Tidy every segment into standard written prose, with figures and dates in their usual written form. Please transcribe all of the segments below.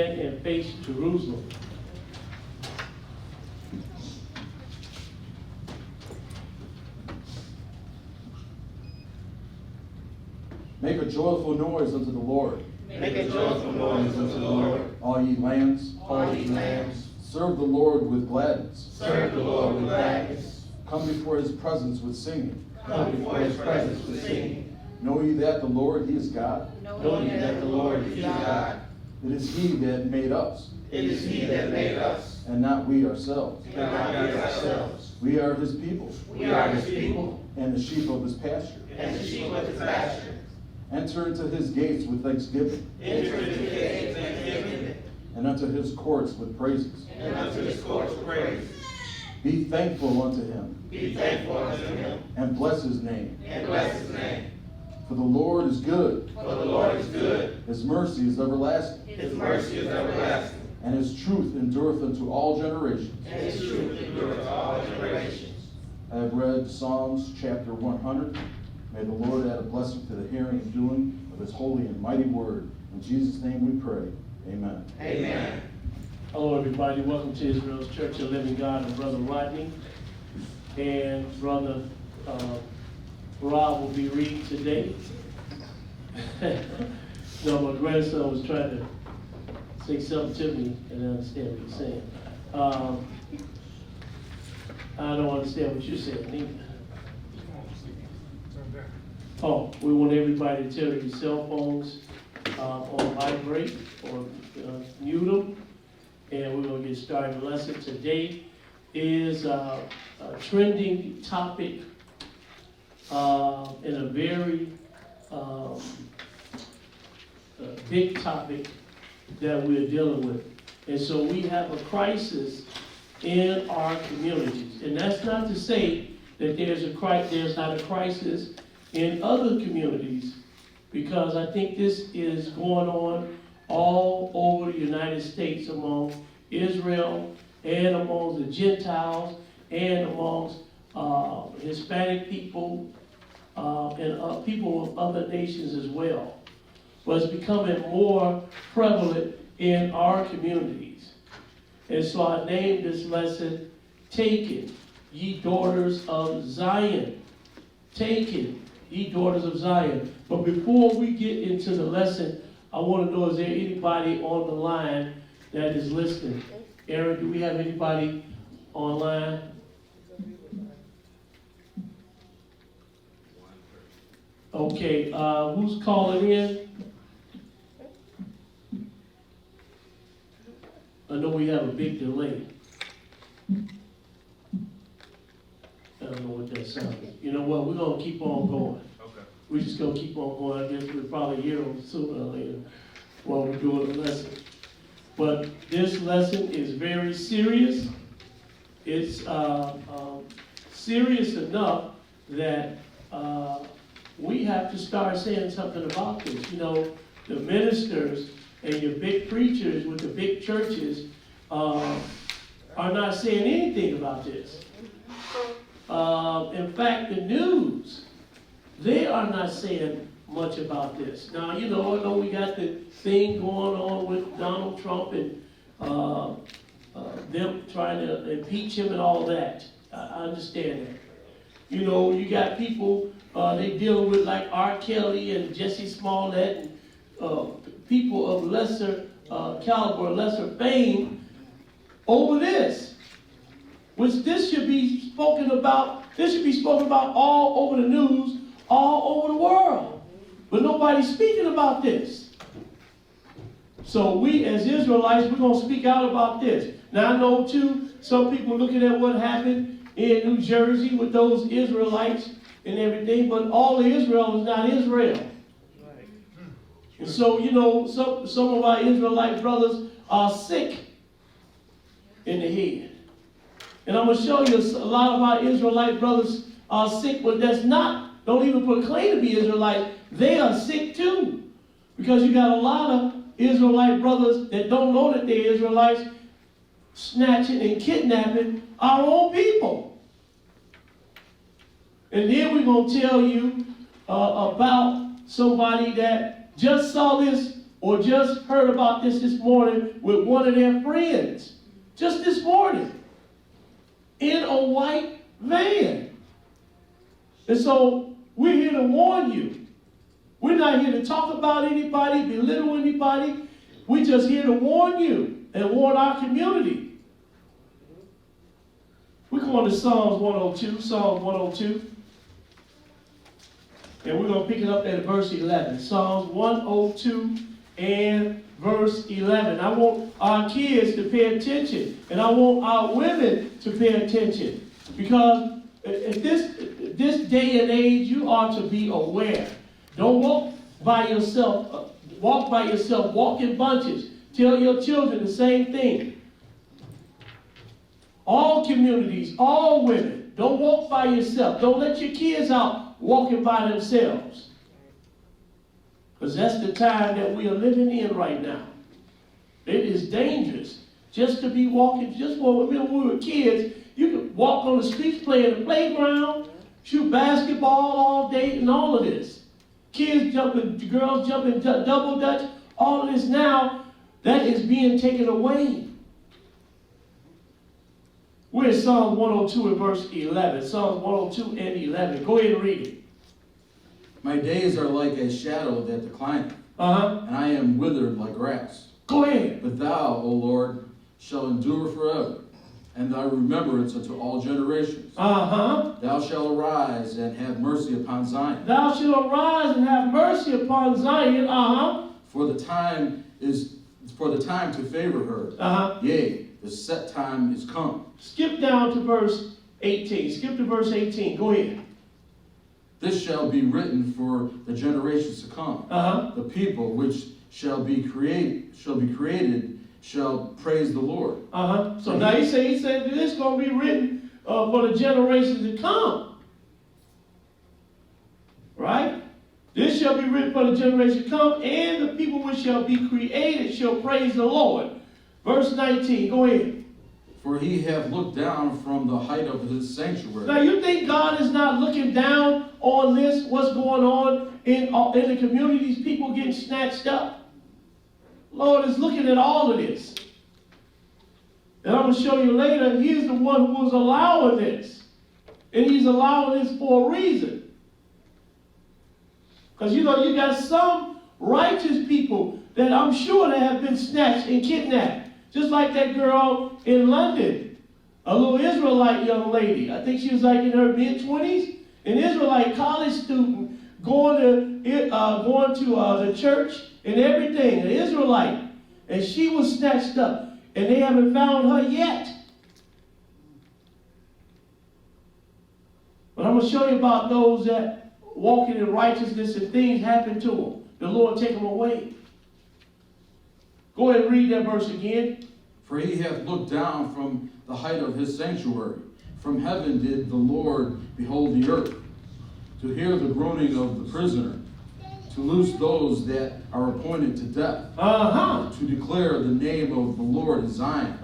and face Jerusalem. Make a joyful noise unto the Lord. Make a joyful noise unto the Lord. All ye lands. All ye lands. Serve the Lord with gladness. Serve the Lord with gladness. Come before his presence with singing. Come before his presence with singing. Know ye that the Lord, he is God. Know ye that the Lord is God. It is he that made us, It is he that made us, and not we ourselves. and not we ourselves. We are his people, We are his people, and the sheep of his pasture. and the sheep of his pasture. Enter into his gates with thanksgiving, Enter into his gates with thanksgiving, and unto his courts with praises. and unto his courts with praise. Be thankful unto him, Be thankful unto him, and bless his name. and bless his name. For the Lord is good, For the Lord is good, his mercy is everlasting, his mercy is everlasting, and his truth endureth unto all generations. and his truth endureth to all generations. I have read Psalms chapter 100. May the Lord add a blessing to the hearing and doing of his holy and mighty word. In Jesus' name we pray. Amen. Amen. Hello, everybody. Welcome to Israel's Church of Living God and Brother Rodney. And Brother Rob will be reading today. No, my grandson was trying to say something to me, and I understand what he's saying. I don't understand what you're saying either. Oh, we want everybody to tell your cell phones on vibrate or mute them. And we're going to get started. The lesson today is a trending topic and a very big topic that we're dealing with. And so we have a crisis in our communities. And that's not to say that there's not a crisis in other communities, because I think this is going on all over the United States among Israel and among the Gentiles and amongst Hispanic people and people of other nations as well. But it's becoming more prevalent in our communities. And so I named this lesson, Taken, Ye Daughters of Zion. Taken, ye daughters of Zion. But before we get into the lesson, I want to know, is there anybody on the line that is listening? Aaron, do we have anybody online? Okay, who's calling in? I know we have a big delay. I don't know what that sounds like. You know what, we're going to keep on going. Okay. We're just going to keep on going. I guess we'll probably hear them sooner or later while we're doing the lesson. But this lesson is very serious. It's serious enough that we have to start saying something about this. You know, the ministers and your big preachers with the big churches are not saying anything about this. In fact, the news, they are not saying much about this. Now, you know, I know we got the thing going on with Donald Trump and them trying to impeach him and all that. I understand that. You know, you got people, they dealing with like R. Kelly and Jesse Smollett and people of lesser caliber, lesser fame over this. Which this should be spoken about. This should be spoken about all over the news, all over the world. But nobody's speaking about this. So we as Israelites, we're going to speak out about this. Now I know too, some people looking at what happened in New Jersey with those Israelites and everything, but all of Israel is not Israel. And so, you know, some of our Israelite brothers are sick in the head. And I'm going to show you a lot of our Israelite brothers are sick, but don't even proclaim to be Israelites. They are sick too. Because you got a lot of Israelite brothers that don't know that they're Israelites snatching and kidnapping our own people. And then we're going to tell you about somebody that just saw this or just heard about this morning with one of their friends. Just this morning. In a white van. And so we're here to warn you. We're not here to talk about anybody, belittle anybody. We're just here to warn you and warn our community. We're going to Psalms 102, Psalms 102. And we're going to pick it up at verse 11. Psalms 102 and verse 11. I want our kids to pay attention. And I want our women to pay attention. Because at this day and age, you are to be aware. Don't walk by yourself. Walk by yourself. Walk in bunches. Tell your children the same thing. All communities, all women, don't walk by yourself. Don't let your kids out walking by themselves. Because that's the time that we are living in right now. It is dangerous just to be walking. Just when we were kids, you could walk on the streets, play in the playground, shoot basketball all day, and all of this. Kids jumping, girls jumping double dutch, all of this now, that is being taken away. We're in Psalm 102 and verse 11. Psalm 102 and 11. Go ahead and read it. My days are like a shadow that declineth, Uh-huh. and I am withered like grass. Go ahead. But thou, O Lord, shall endure forever, and thy remembrance unto all generations. Uh-huh. Thou shalt arise and have mercy upon Zion. Thou shalt arise and have mercy upon Zion. Uh-huh. For the time to favor her. Uh-huh. Yea, the set time is come. Skip down to verse 18. Skip to verse 18. Go ahead. This shall be written for the generations to come. Uh-huh. The people which shall be created shall praise the Lord. Uh-huh. So now he said that it's going to be written for the generations to come. Right? This shall be written for the generation to come, and the people which shall be created shall praise the Lord. Verse 19. Go ahead. For he hath looked down from the height of his sanctuary. Now you think God is not looking down on this, what's going on in the communities, people getting snatched up? Lord is looking at all of this. And I'm going to show you later, he's the one who was allowing this. And he's allowing this for a reason. Because you got some righteous people that I'm sure that have been snatched and kidnapped. Just like that girl in London, a little Israelite young lady. I think she was like in her mid-20s. An Israelite college student going to the church and everything. An Israelite. And she was snatched up. And they haven't found her yet. But I'm going to show you about those that walking in righteousness and things happen to them. The Lord take them away. Go ahead and read that verse again. For he hath looked down from the height of his sanctuary. From heaven did the Lord behold the earth, to hear the groaning of the prisoner, to loose those that are appointed to death, to declare the name of the Lord in Zion,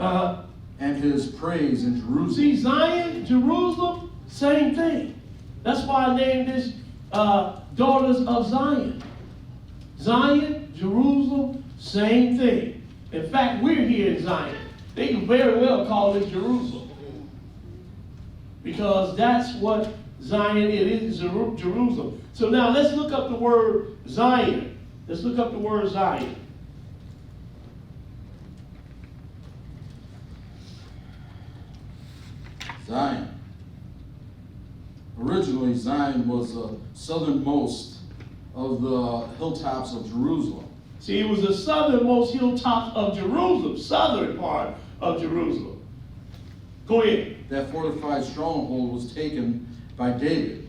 and his praise in Jerusalem. See, Zion, Jerusalem, same thing. That's why I named this Daughters of Zion. Zion, Jerusalem, same thing. In fact, we're here in Zion. They can very well call it Jerusalem. Because that's what Zion is, Jerusalem. So now let's look up the word Zion. Let's look up the word Zion. Zion. Originally, Zion was the southernmost of the hilltops of Jerusalem. See, it was the southernmost hilltop of Jerusalem, southern part of Jerusalem. Go ahead. That fortified stronghold was taken by David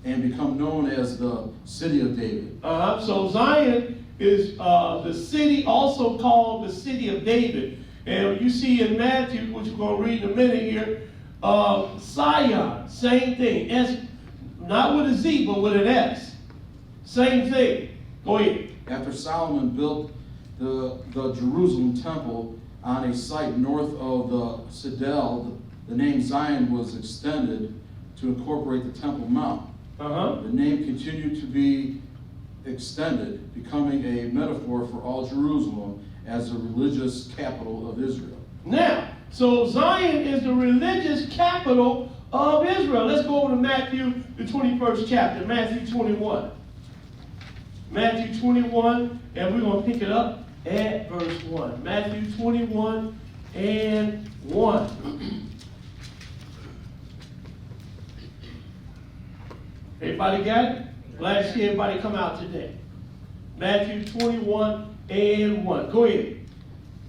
and become known as the city of David. So Zion is the city, also called the city of David. And you see in Matthew, which we're going to read in a minute here, Sion, same thing. S, not with a Z, but with an S. Same thing. Go ahead. After Solomon built the Jerusalem temple on a site north of the citadel, the name Zion was extended to incorporate the Temple Mount. The name continued to be extended, becoming a metaphor for all Jerusalem as the religious capital of Israel. Now, so Zion is the religious capital of Israel. Let's go over to Matthew, the 21st chapter, Matthew 21. Matthew 21, and we're going to pick it up at verse 1. Matthew 21 and 1. Everybody got it? Glad to see everybody come out today. Matthew 21 and 1. Go ahead.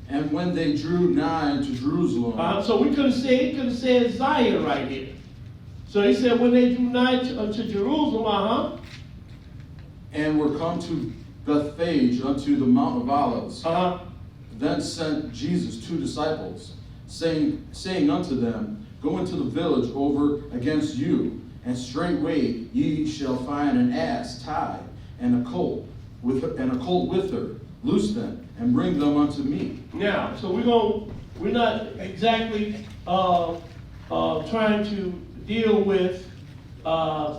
And when they drew nigh to Jerusalem, So we could have said Zion right here. So he said when they drew nigh to Jerusalem, and were come to Bethphage unto the Mount of Olives, then sent Jesus 2 disciples, saying unto them, Go into the village over against you, and straightway ye shall find an ass tied, and a colt with her. Loose them, and bring them unto me. Now, so we're not exactly trying to deal with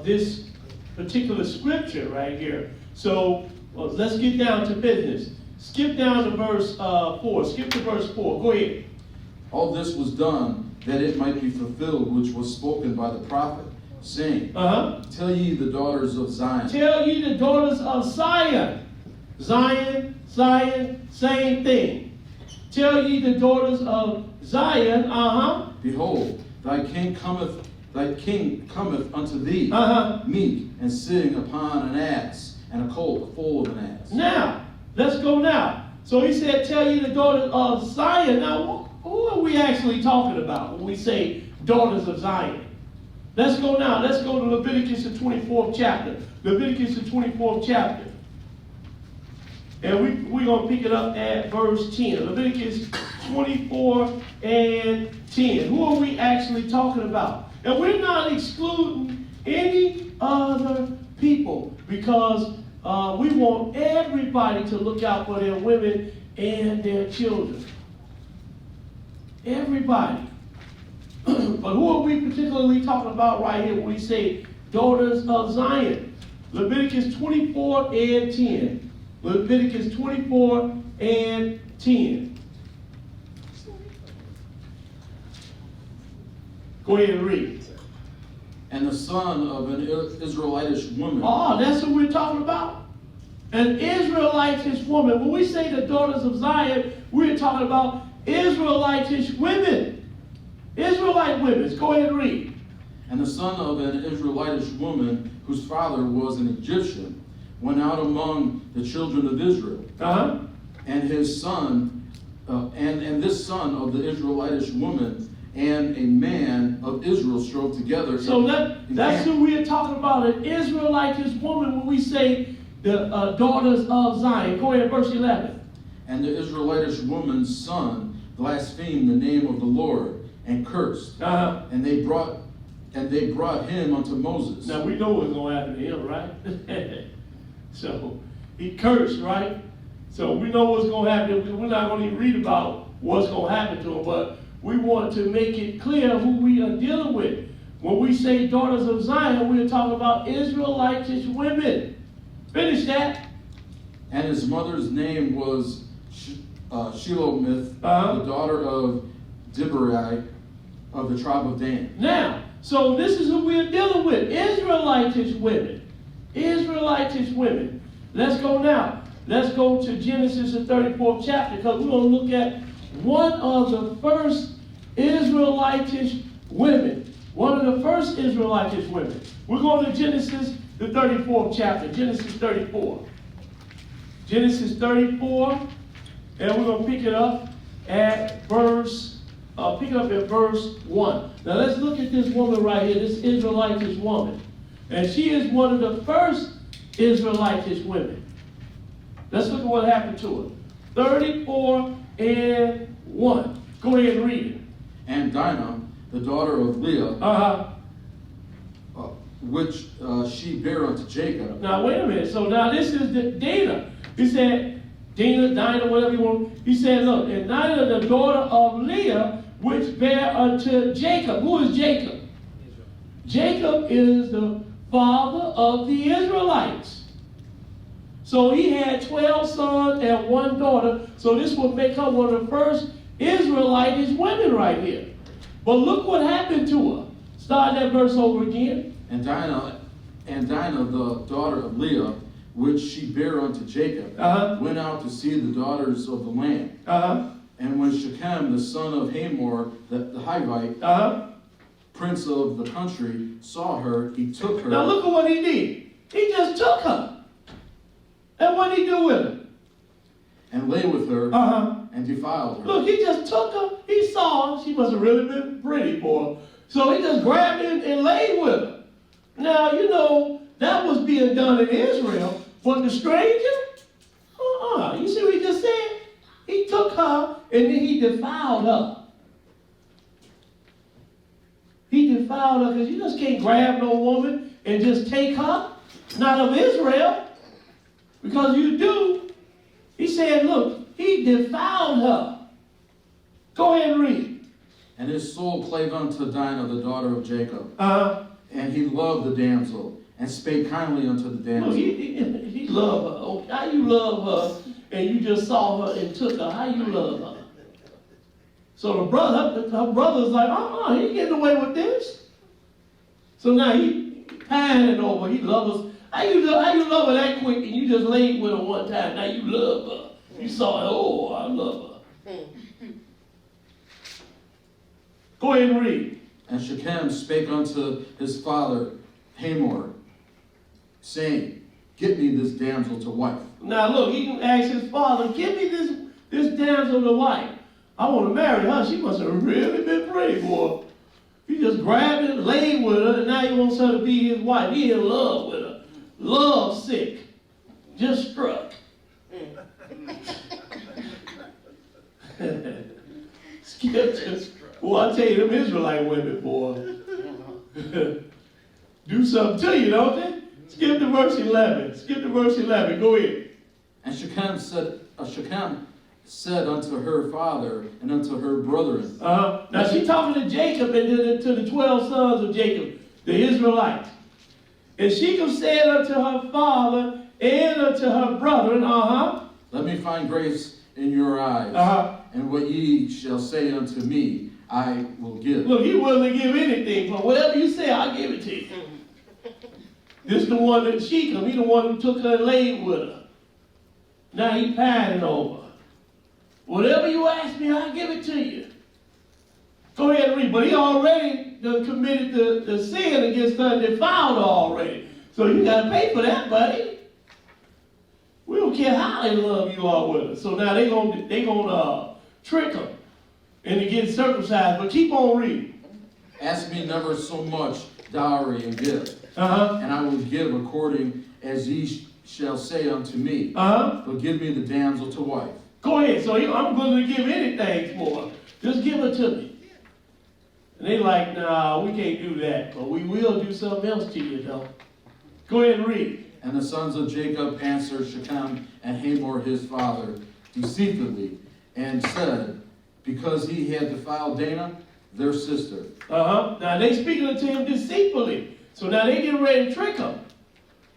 this particular scripture right here. So let's get down to business. Skip down to verse 4. Skip to verse 4. Go ahead. All this was done that it might be fulfilled, which was spoken by the prophet, saying, Tell ye the daughters of Zion. Tell ye the daughters of Zion. Zion, same thing. Tell ye the daughters of Zion, Behold, thy king cometh unto thee, meek, and sitting upon an ass, and a colt, the foal of an ass. Now, let's go now. So he said, tell you the daughters of Zion. Now, who are we actually talking about when we say daughters of Zion? Let's go now. Let's go to Leviticus, the 24th chapter. Leviticus, the 24th chapter. And we're going to pick it up at verse 10. Leviticus 24 and 10. Who are we actually talking about? And we're not excluding any other people because we want everybody to look out for their women and their children. Everybody. But who are we particularly talking about right here when we say daughters of Zion? Leviticus 24 and 10. Leviticus 24 and 10. Go ahead and read. And the son of an Israelitish woman. Oh, that's what we're talking about? An Israelitish woman. When we say the daughters of Zion, we're talking about Israelitish women. Israelite women. Go ahead and read. And the son of an Israelitish woman, whose father was an Egyptian, went out among the children of Israel. And his son, and this son of the Israelitish woman, and a man of Israel strove together. So that's who we are talking about, an Israelitish woman when we say the daughters of Zion. Go ahead, verse 11. And the Israelitish woman's son blasphemed the name of the Lord and cursed. And they brought him unto Moses. Now we know what's going to happen to him, right? So he cursed, right? So we know what's going to happen. We're not going to even read about what's going to happen to him, but we want to make it clear who we are dealing with. When we say daughters of Zion, we're talking about Israelitish women. Finish that. And his mother's name was Shelomith, the daughter of Diberi of the tribe of Dan. Now, so this is who we're dealing with. Israelitish women. Israelitish women. Let's go now. Let's go to Genesis, the 34th chapter, because we're going to look at one of the first Israelitish women. One of the first Israelitish women. We're going to Genesis, the 34th chapter. Genesis 34. Genesis 34. And we're going to pick it up at verse 1. Now let's look at this woman right here, this Israelitish woman. And she is one of the first Israelitish women. Let's look at what happened to her. 34 and 1. Go ahead and read it. And Dinah, the daughter of Leah, which she bare unto Jacob. Now wait a minute. So now this is the Dinah. He said, Dinah, whatever you want. He said, look, and Dinah, the daughter of Leah, which bare unto Jacob. Who is Jacob? Jacob is the father of the Israelites. So he had 12 sons and 1 daughter. So this would make her one of the first Israelite women right here. But look what happened to her. Start that verse over again. And Dinah, the daughter of Leah, which she bare unto Jacob, went out to see the daughters of the land. And when Shechem, the son of Hamor, the Hivite, prince of the country, saw her, he took her. Now look at what he did. He just took her. And what did he do with her? And lay with her, and defiled her. Look, he just took her. He saw her. She must have really been pretty, boy. So he just grabbed her and laid with her. Now, you know, that was being done in Israel. But the stranger? You see what he just said? He took her and then he defiled her. He defiled her because you just can't grab no woman and just take her. Not of Israel. Because you do. He said, look, he defiled her. Go ahead and read. And his soul clave unto Dinah, the daughter of Jacob. And he loved the damsel, and spake kindly unto the damsel. Look, he loved her. Okay, how you love her and you just saw her and took her? How you love her? So her brother's like, he ain't getting away with this. So now he pining over. He loves us. How you love her that quick and you just laid with her one time? Now you love her. You saw her. Oh, I love her. Go ahead and read. And Shechem spake unto his father Hamor, saying, Get me this damsel to wife. Now look, he can ask his father, give me this damsel to wife. I want to marry her. She must have really been pretty, boy. He just grabbed her, laid with her, and now he wants her to be his wife. He in love with her. Love sick. Just struck. Skip. Well, I tell you, them Israelite women, boy, do something to you, don't they? Skip to verse 11. Skip to verse 11. Go ahead. And Shechem said unto her father and unto her brethren. Now she's talking to Jacob and to the 12 sons of Jacob, the Israelites. And Shechem said unto her father and unto her brethren, Let me find grace in your eyes, and what ye shall say unto me, I will give. Look, he willing to give anything. For whatever you say, I'll give it to you. This the one that Shechem, he the one who took her and laid with her. Now he pining over. Whatever you ask me, I'll give it to you. Go ahead and read. But he already done committed the sin against her and defiled her already. So you got to pay for that, buddy. We don't care how in love you are with her. So now they gonna trick her into getting circumcised. But keep on reading. Ask me never so much dowry and gift, and I will give according as ye shall say unto me. But give me the damsel to wife. Go ahead. So I'm going to give anything for her. Just give her to me. And they like, nah, we can't do that. But we will do something else to you, though. Go ahead and read. And the sons of Jacob answered Shechem and Hamor his father deceitfully, and said, because he had defiled Dinah, their sister. Now they speaking to him deceitfully. So now they get ready to trick him.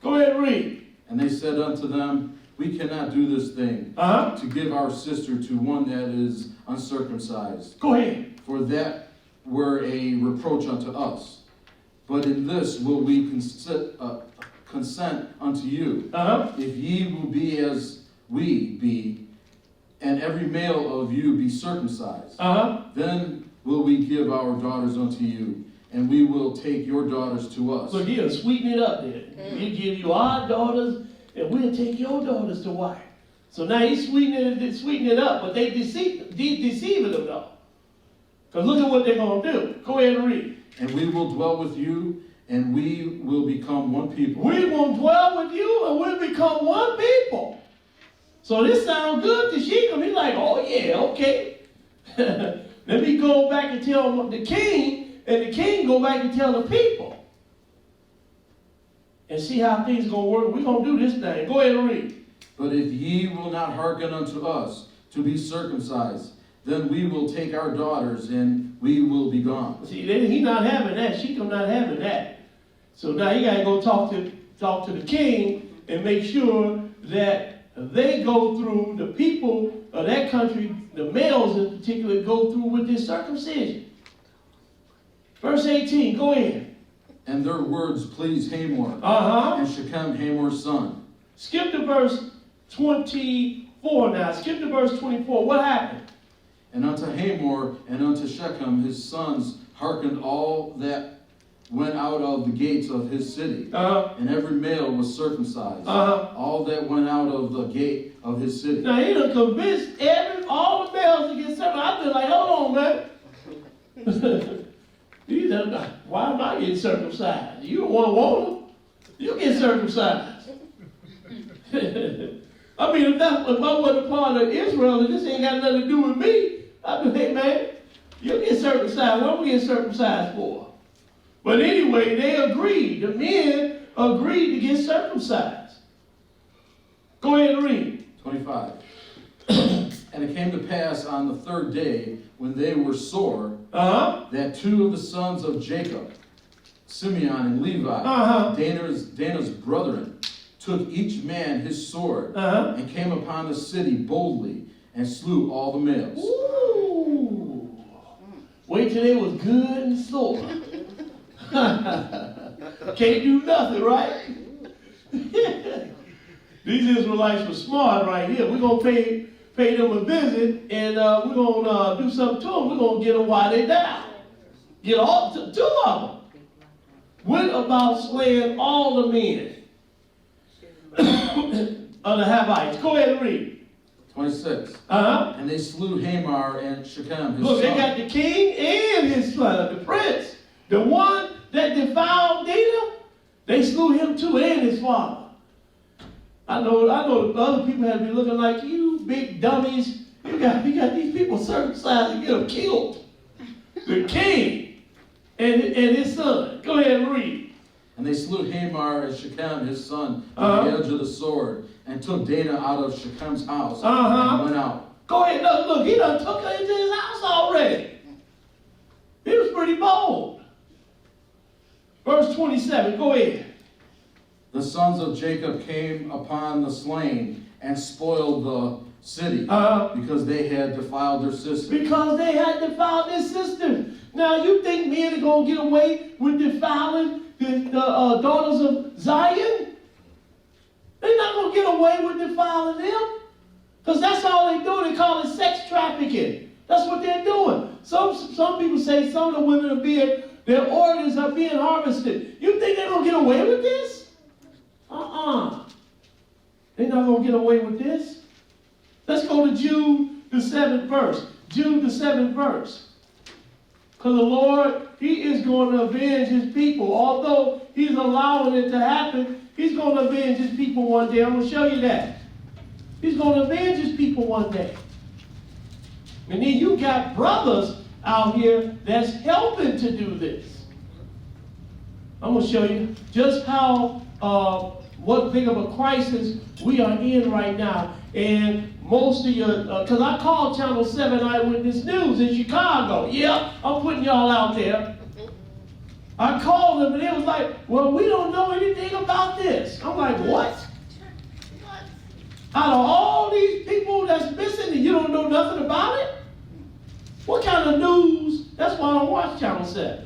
Go ahead and read. And they said unto them, we cannot do this thing, to give our sister to one that is uncircumcised. Go ahead. For that were a reproach unto us. But in this will we consent unto you, if ye will be as we be, and every male of you be circumcised. Then will we give our daughters unto you, and we will take your daughters to us. So he'll sweeten it up there. We'll give you our daughters, and we'll take your daughters to wife. So now he's sweetening it up, but they deceiving them though. Because look at what they're going to do. Go ahead and read. And we will dwell with you, and we will become one people. We will dwell with you, and we'll become one people. So this sounds good to Shechem. He's like, oh yeah, okay. Let me go back and tell the king, and the king go back and tell the people. And see how things going to work. We're going to do this thing. Go ahead and read. But if ye will not hearken unto us to be circumcised, then we will take our daughters, and we will be gone. See, he not having that. Shechem not having that. So now he got to go talk to the king and make sure that they go through, the people of that country, the males in particular, go through with this circumcision. Verse 18, go ahead. And their words pleased Hamor, Uh-huh. and Shechem Hamor's son. Skip to verse 24 now. Skip to verse 24. What happened? And unto Hamor and unto Shechem his sons hearkened all that went out of the gates of his city. Uh-huh. And every male was circumcised. Uh-huh. All that went out of the gate of his city. Now he done convinced all the males to get circumcised. I've been like, hold on, man. Why am I getting circumcised? You don't want them. You get circumcised. I mean, if I wasn't a part of Israel and this ain't got nothing to do with me, I'd be, hey man, you get circumcised. What am we getting circumcised for? But anyway, they agreed. The men agreed to get circumcised. Go ahead and read. 25. And it came to pass on the third day, when they were sore, that two of the sons of Jacob, Simeon and Levi, Dana's brethren, took each man his sword, and came upon the city boldly, and slew all the males. Ooh. Wait till they was good and sore. Can't do nothing, right? These Israelites were smart right here. We're going to pay them a visit, and we're going to do something to them. We're going to get them while they're down. Get all two of them. Went about slaying all the men of the Havites. Go ahead and read. 26. And they slew Hamor and Shechem his Look, son. they got the king and his son, the prince. The one that defiled Dinah, they slew him too, and his father. I know the other people have been looking like, you big dummies. You got these people circumcised and get them killed. The king and his son. Go ahead and read. And they slew Hamor and Shechem his son with the edge of the sword, and took Dana out of Shechem's house, and went out. Go ahead, look, he done took her into his house already. He was pretty bold. Verse 27, go ahead. The sons of Jacob came upon the slain and spoiled the city, because they had defiled their sister. Because they had defiled their sister. Now, you think men are going to get away with defiling the daughters of Zion? They're not going to get away with defiling them. Because that's all they do. They call it sex trafficking. That's what they're doing. Some people say some of the women are their organs are being harvested. You think they're going to get away with this? They're not going to get away with this. Let's go to Jude, the 7th verse. Jude, the 7th verse. Because the Lord, he is going to avenge his people. Although he's allowing it to happen, he's going to avenge his people one day. I'm going to show you that. He's going to avenge his people one day. And then you got brothers out here that's helping to do this. I'm going to show you just how, what big of a crisis we are in right now. And most of your, because I called Channel 7 Eyewitness News in Chicago. Yeah, I'm putting y'all out there. I called them and they was like, well, we don't know anything about this. I'm like, what? Out of all these people that's missing and you don't know nothing about it? What kind of news? That's why I don't watch Channel 7.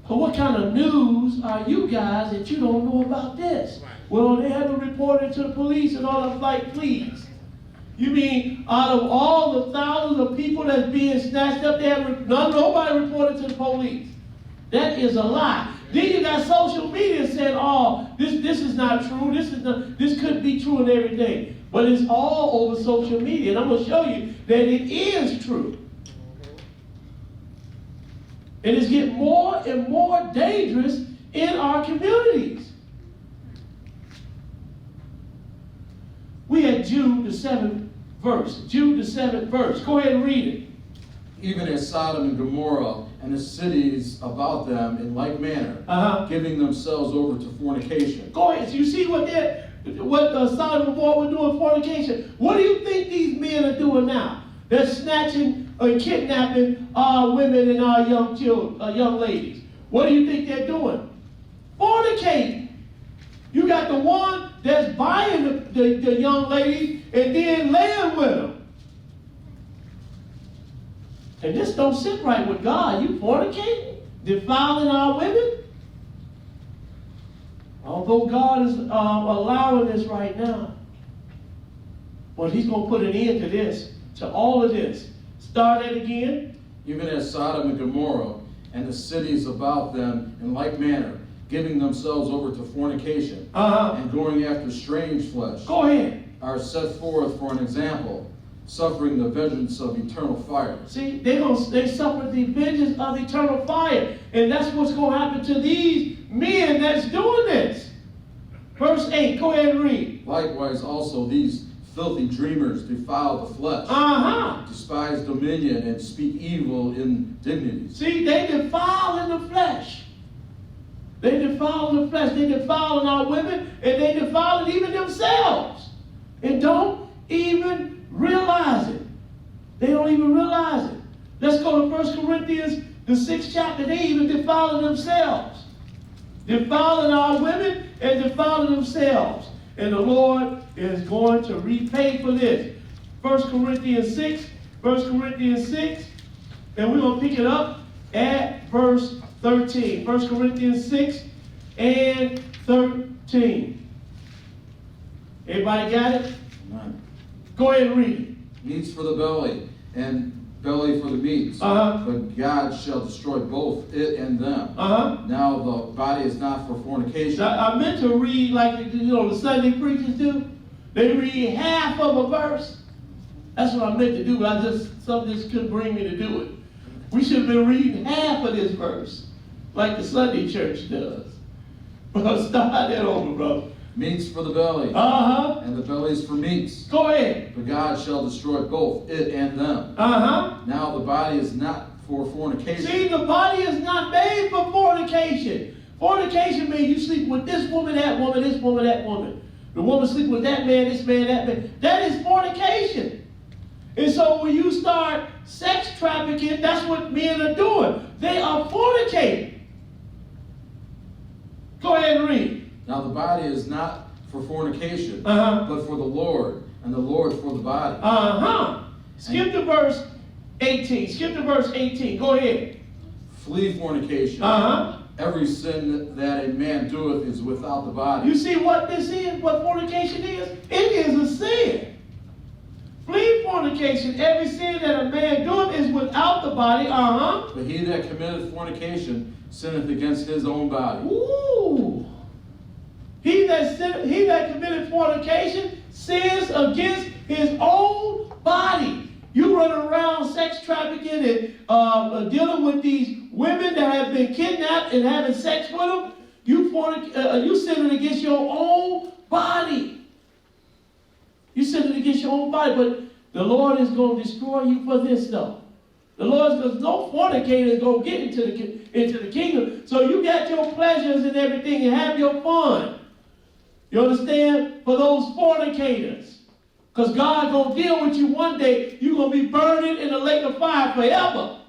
But what kind of news are you guys that you don't know about this? Well, they haven't reported to the police and all. I'm like, please. You mean out of all the thousands of people that's being snatched up, nobody reported to the police? That is a lie. Then you got social media saying, oh, this is not true. This couldn't be true and everything. But it's all over social media. And I'm going to show you that it is true. And it's getting more and more dangerous in our communities. We had Jude, the 7th verse. Jude, the 7th verse. Go ahead and read it. Even as Sodom and Gomorrah and the cities about them in like manner, giving themselves over to fornication. Go ahead. So you see what Sodom and Gomorrah were doing, fornication. What do you think these men are doing now? They're snatching and kidnapping our women and our young ladies. What do you think they're doing? Fornicating. You got the one that's buying the young ladies and then laying with them. And this don't sit right with God. You fornicating, defiling our women. Although God is allowing this right now, but he's going to put an end to this, to all of this. Start it again. Even as Sodom and Gomorrah and the cities about them in like manner, giving themselves over to fornication and going after strange flesh. Go ahead. Are set forth for an example, suffering the vengeance of eternal fire. See, they suffer the vengeance of eternal fire. And that's what's going to happen to these men that's doing this. Verse 8, go ahead and read. Likewise also these filthy dreamers defile the flesh, despise dominion, and speak evil indignities. See, they defile in the flesh. They defile in the flesh. They defile in our women, and they defile in even themselves. And don't even realize it. They don't even realize it. Let's go to 1 Corinthians, the 6th chapter. They even defile themselves. Defiling our women and defiling themselves. And the Lord is going to repay for this. 1 Corinthians 6, and we're going to pick it up at verse 13. 1 Corinthians 6 and 13. Everybody got it? Amen. Go ahead and read it. Meats for the belly, and belly for the meats. But God shall destroy both it and them. Now the body is not for fornication. I meant to read like the Sunday preachers do. They read half of a verse. That's what I meant to do, but something just couldn't bring me to do it. We should have been reading half of this verse, like the Sunday church does. But start that over, brother. Meats for the belly, and the bellies for meats. Go ahead. But God shall destroy both it and them. Now the body is not for fornication. See, the body is not made for fornication. Fornication means you sleep with this woman, that woman, this woman, that woman. The woman sleep with that man, this man, that man. That is fornication. And so when you start sex trafficking, that's what men are doing. They are fornicating. Go ahead and read. Now the body is not for fornication, but for the Lord, and the Lord for the body. Skip to verse 18. Skip to verse 18. Go ahead. Flee fornication. Every sin that a man doeth is without the body. You see what this is? What fornication is? It is a sin. Flee fornication. Every sin that a man doeth is without the body. But he that committeth fornication sinneth against his own body. Ooh. He that committed fornication sins against his own body. You run around sex trafficking and dealing with these women that have been kidnapped and having sex with them. You sinning against your own body. You sinning against your own body. But the Lord is going to destroy you for this, though. The Lord says no fornicator is going to get into the kingdom. So you got your pleasures and everything and have your fun. You understand? For those fornicators. Because God's going to deal with you one day. You're going to be burning in the lake of fire forever.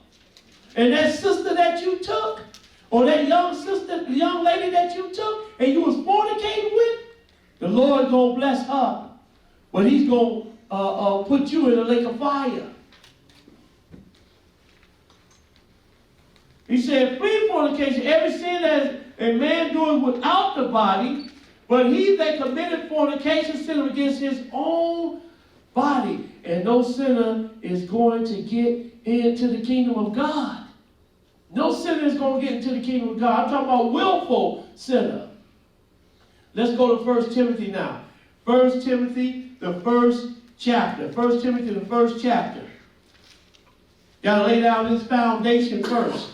And that sister that you took, or that young sister, the young lady that you took, and you was fornicating with, the Lord going to bless her. But he's going to put you in the lake of fire. He said, flee fornication, every sin that a man doeth without the body, but he that committed fornication sinned against his own body. And no sinner is going to get into the kingdom of God. No sinner is going to get into the kingdom of God. I'm talking about willful sinner. Let's go to 1 Timothy now. 1 Timothy, the 1st chapter. 1 Timothy, the 1st chapter. Got to lay down this foundation first.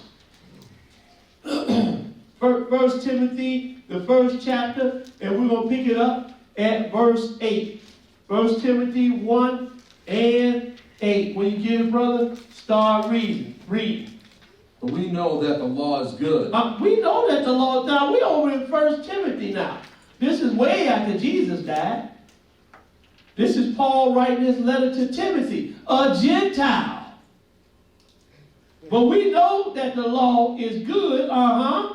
1 Timothy, the 1st chapter, and we're going to pick it up at verse 8. 1 Timothy 1 and 8. When you get it, brother, start reading. Read. But we know that the law is good. We know that the law is good. We're over in 1 Timothy now. This is way after Jesus died. This is Paul writing this letter to Timothy, a Gentile. But we know that the law is good,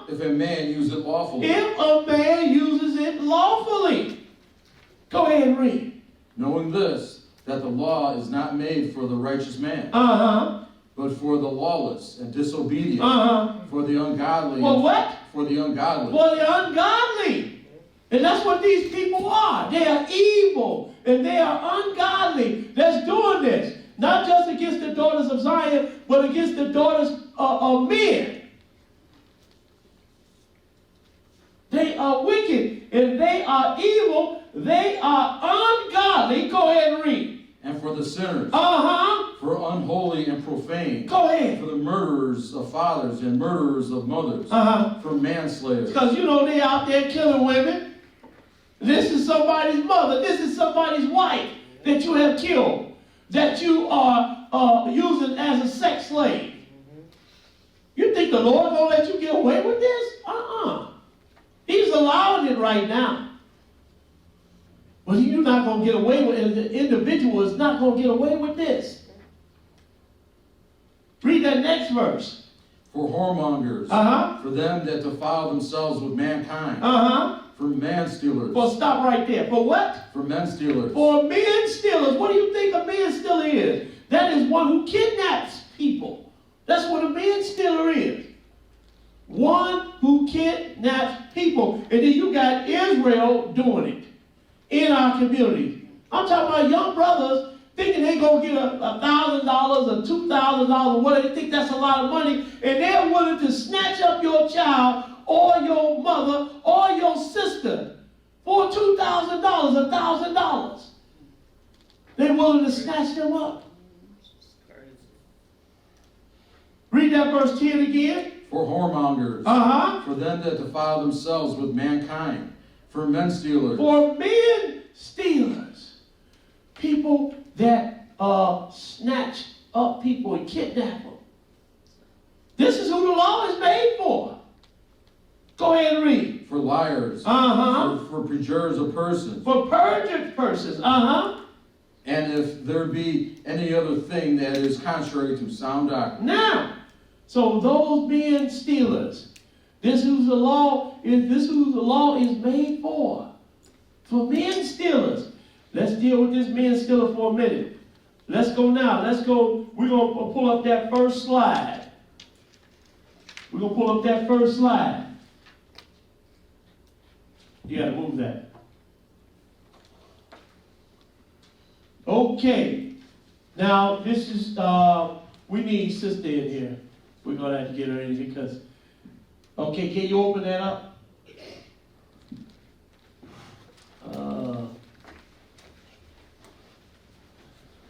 if a man use it lawfully. if a man uses it lawfully. Go ahead and read. Knowing this, that the law is not made for the righteous man, but for the lawless and disobedient, for the ungodly. For what? For the ungodly. For the ungodly. And that's what these people are. They are evil and they are ungodly that's doing this. Not just against the daughters of Zion, but against the daughters of men. They are wicked and they are evil. They are ungodly. Go ahead and read. And for the sinners. For unholy and profane. Go ahead. For the murderers of fathers and murderers of mothers. For manslayers. Because you know they out there killing women. This is somebody's mother. This is somebody's wife that you have killed. That you are using as a sex slave. You think the Lord gonna let you get away with this? He's allowing it right now. But you're not gonna get away with it. The individual is not gonna get away with this. Read that next verse. For whoremongers. For them that defile themselves with mankind. For man stealers. Well, stop right there. For what? For men stealers. For men stealers. What do you think a man stealer is? That is one who kidnaps people. That's what a man stealer is. One who kidnaps people. And then you got Israel doing it in our community. I'm talking about young brothers thinking they're going to get $1,000 or $2,000 or whatever. They think that's a lot of money. And they're willing to snatch up your child or your mother or your sister for $2,000, $1,000. They're willing to snatch them up. Read that verse 10 again. For whoremongers. For them that defile themselves with mankind. For men stealers. For men stealers. People that snatch up people and kidnap them. This is who the law is made for. Go ahead and read. For liars. For perjurers of persons. For perjured persons. And if there be any other thing that is contrary to sound doctrine. Now, so those men stealers, this is who the law is made for. For men stealers. Let's deal with this man stealer for a minute. Let's go now. Let's go. We're going to pull up that first slide. We're going to pull up that first slide. You got to move that. Okay. Now, this is, we need sister in here. We're going to have to get her in because, okay, can you open that up?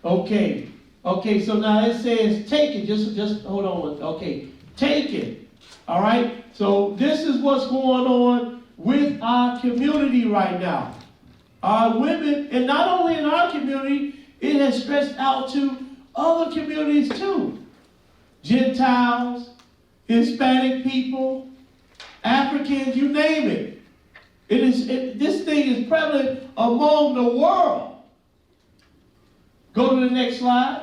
Okay. Okay, so now it says take it. Just hold on. Okay, take it. All right? So this is what's going on with our community right now. Our women, and not only in our community, it has stretched out to other communities too. Gentiles, Hispanic people, Africans, you name it. This thing is prevalent among the world. Go to the next slide.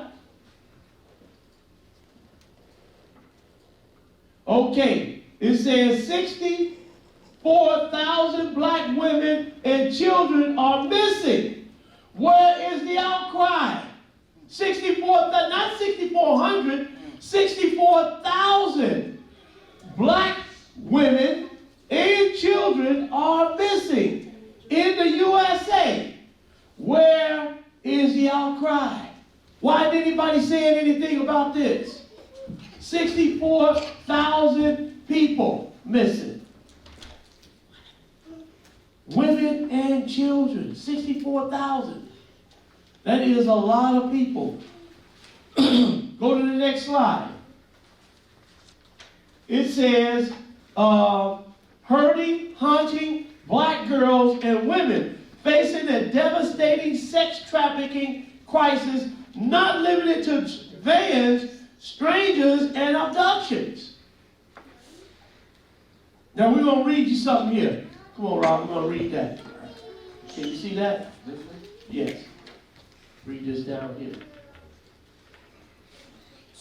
Okay, it says 64,000 black women and children are missing. Where is the outcry? 64,000, not 6,400, 64,000 black women and children are missing in the USA. Where is the outcry? Why didn't anybody say anything about this? 64,000 people missing. Women and children, 64,000. That is a lot of people. Go to the next slide. It says, hurting, hunting black girls and women facing a devastating sex trafficking crisis, not limited to vans, strangers, and abductions. Now we're going to read you something here. Come on, Rob, we're going to read that. Can you see that? Yes. Read this down here.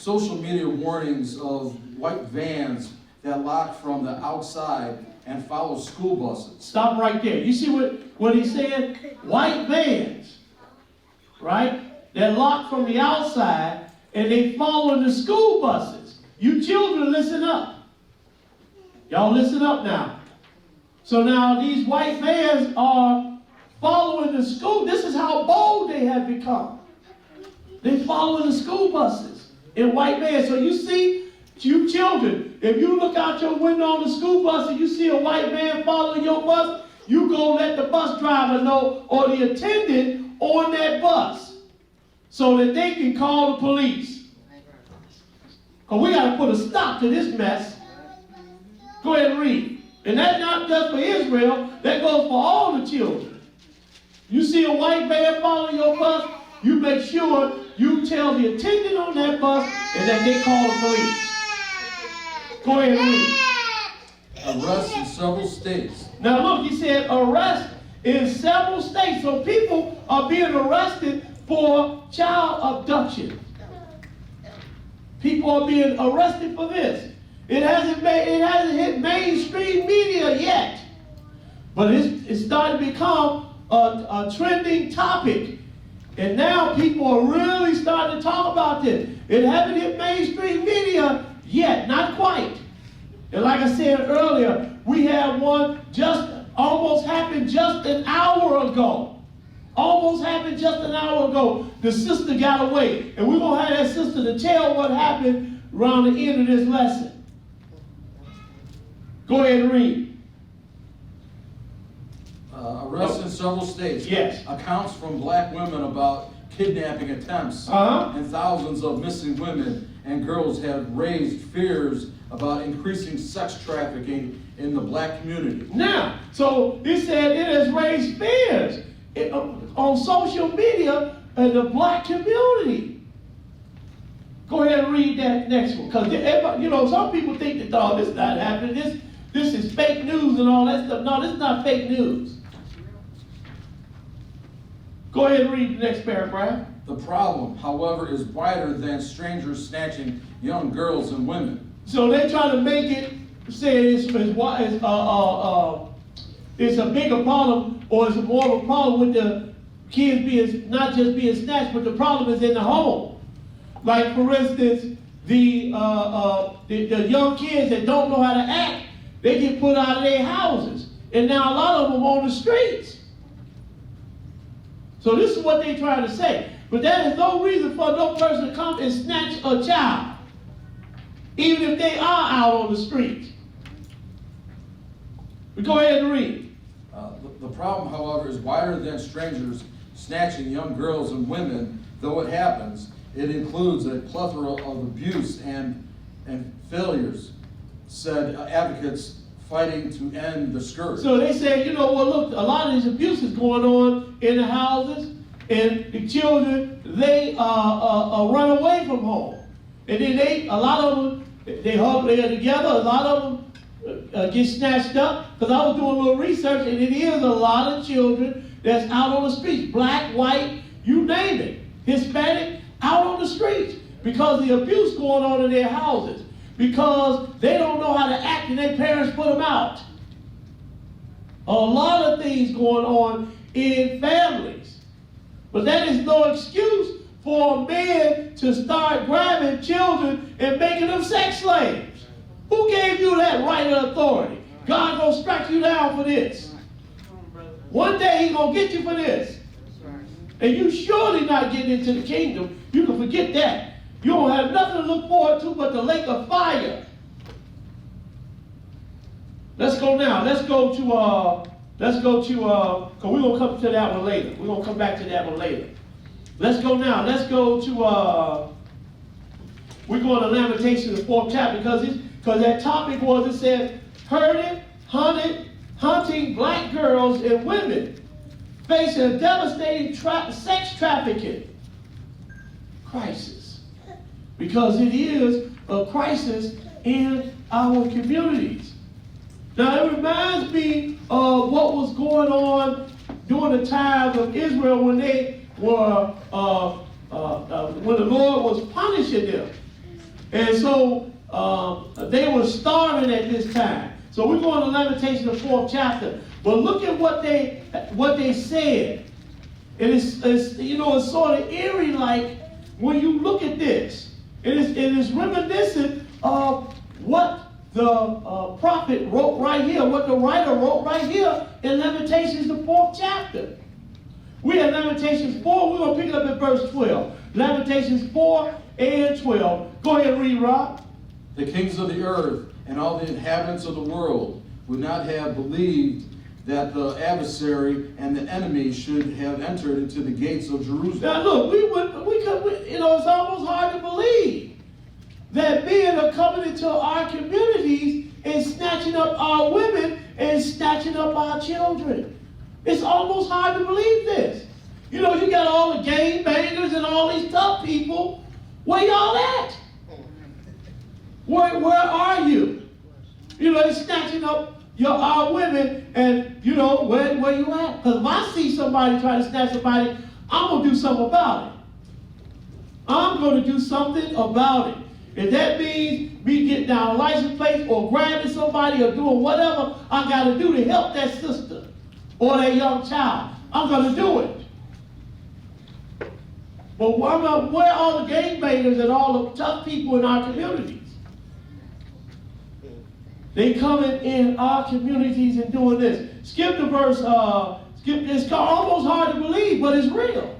social media warnings of white vans that lock from the outside and follow school buses. Stop right there. You see what he said? White vans, right? That lock from the outside and they follow the school buses. You children, listen up. Y'all listen up now. So now these white vans are following the school. This is how bold they have become. They follow the school buses in white vans. So you see, you children, if you look out your window on the school bus and you see a white van following your bus, you go let the bus driver know or the attendant on that bus so that they can call the police. Because we got to put a stop to this mess. Go ahead and read. And that's not just for Israel, that goes for all the children. You see a white van following your bus, you make sure you tell the attendant on that bus and that they call the police. Go ahead and read. Arrests in several states. Now look, he said arrest in several states. So people are being arrested for child abduction. People are being arrested for this. It hasn't hit mainstream media yet. But it's starting to become a trending topic. And now people are really starting to talk about this. It hasn't hit mainstream media yet, not quite. And like I said earlier, we had one almost happened just an hour ago. Almost happened just an hour ago. The sister got away. And we're going to have that sister to tell what happened around the end of this lesson. Go ahead and read. Arrests in several states. Yes. Accounts from black women about kidnapping attempts. And thousands of missing women and girls have raised fears about increasing sex trafficking in the black community. Now, so he said it has raised fears on social media in the black community. Go ahead and read that next one. Because, some people think that, oh, this is not happening. This is fake news and all that stuff. No, this is not fake news. Go ahead and read the next paragraph. The problem, however, is wider than strangers snatching young girls and women. So they're trying to make it say it's a bigger problem, or it's more of a problem with the kids not just being snatched, but the problem is in the home. Like, for instance, the young kids that don't know how to act, they get put out of their houses. And now a lot of them are on the streets. So this is what they're trying to say. But that is no reason for no person to come and snatch a child, even if they are out on the street. But go ahead and read. The problem, however, is wider than strangers snatching young girls and women. Though it happens, it includes a plethora of abuse and failures, said advocates fighting to end the scourge. So they say, look, a lot of these abuses going on in the houses, and the children, they run away from home. And then a lot of them, they're together, a lot of them get snatched up. Because I was doing a little research, and it is a lot of children that's out on the streets. Black, white, you name it. Hispanic, out on the streets. Because the abuse going on in their houses. Because they don't know how to act and their parents put them out. A lot of things going on in families. But that is no excuse for a man to start grabbing children and making them sex slaves. Who gave you that right and authority? God gonna strike you down for this. One day He's gonna get you for this. And you surely not getting into the kingdom. You can forget that. You don't have nothing to look forward to but the lake of fire. Let's go now. Let's go to, because we're going to come to that one later. We're going to come back to that one later. Let's go now. Let's go to, we're going to Lamentations, the 4th chapter, because that topic was, it said, herded, hunting black girls and women, facing a devastating sex trafficking crisis. Because it is a crisis in our communities. Now, it reminds me of what was going on during the times of Israel when they were, when the Lord was punishing them. And so they were starving at this time. So we're going to Lamentation, the 4th chapter. But look at what they said. It's you know, it's sort of eerie, like when you look at this. It is reminiscent of what the prophet wrote right here, what the writer wrote right here in Lamentations, the 4th chapter. We have Lamentations 4. We're going to pick it up at verse 12. Lamentations 4 and 12. Go ahead and read, Rob. The kings of the earth and all the inhabitants of the world would not have believed that the adversary and the enemy should have entered into the gates of Jerusalem. Now look, you know, it's almost hard to believe that men are coming into our communities and snatching up our women and snatching up our children. It's almost hard to believe this. You know, you got all the gang bangers and all these tough people. Where y'all at? Where are you? You know, they're snatching up our women, and you know, where you at? Because if I see somebody trying to snatch somebody, I'm going to do something about it. I'm going to do something about it. If that means me getting down a license plate or grabbing somebody or doing whatever I got to do to help that sister or that young child, I'm going to do it. But where are all the gangbangers and all the tough people in our communities? They coming in our communities and doing this. Skip the verse, it's almost hard to believe, but it's real.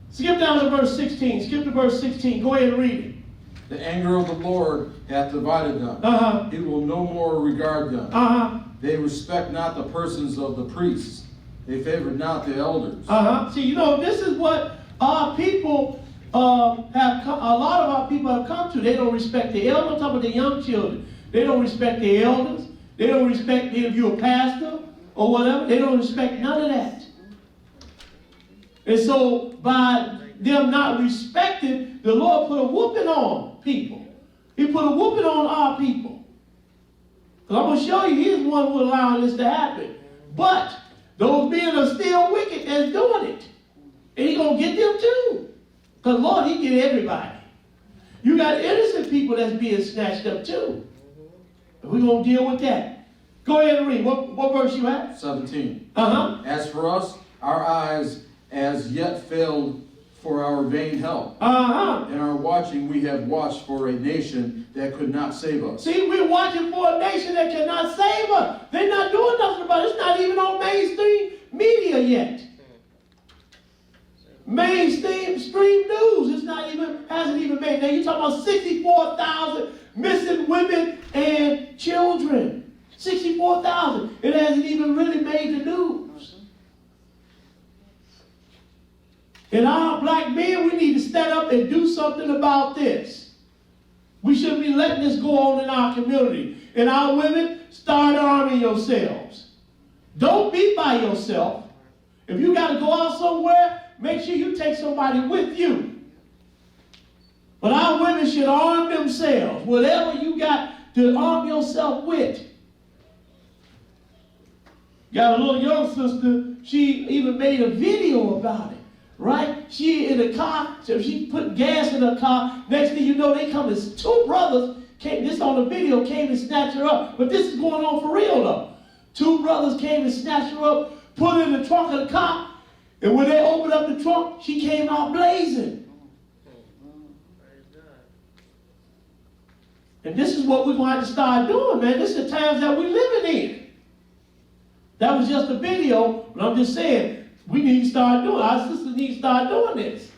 Skip down to verse 16. Skip to verse 16. Go ahead and read it. The anger of the Lord hath divided them. He will no more regard them. They respect not the persons of the priests. They favor not the elders. See, you know, this is what our people a lot of our people have come to. They don't respect the elders. I'm talking about the young children. They don't respect the elders. They don't respect if you're a pastor or whatever. They don't respect none of that. And so by them not respecting, the Lord put a whooping on people. He put a whooping on our people. Because I'm going to show you, he's the one who allowed this to happen. But those men are still wicked that's doing it. And he's going to get them too. Because Lord, he get everybody. You got innocent people that's being snatched up too. We're going to deal with that. Go ahead and read. What verse you at? 17. As for us, our eyes as yet failed for our vain help. In our watching, we have watched for a nation that could not save us. See, we're watching for a nation that cannot save us. They're not doing nothing about it. It's not even on mainstream media yet. Mainstream news, hasn't even made. Now you're talking about 64,000 missing women and children. 64,000. It hasn't even really made the news. And our black men, we need to stand up and do something about this. We shouldn't be letting this go on in our community. And our women, start arming yourselves. Don't be by yourself. If you got to go out somewhere, make sure you take somebody with you. But our women should arm themselves. Whatever you got to arm yourself with. Got a little young sister, she even made a video about it. Right? She in the car, so she put gas in her car. Next thing you know, they come as two brothers, this on the video, came and snatched her up. But this is going on for real though. Two brothers came and snatched her up, put her in the trunk of the car, and when they opened up the trunk, she came out blazing. And this is what we're going to have to start doing, man. This is the times that we're living in. That was just a video, but I'm just saying, we need to start doing it. Our sisters need to start doing this.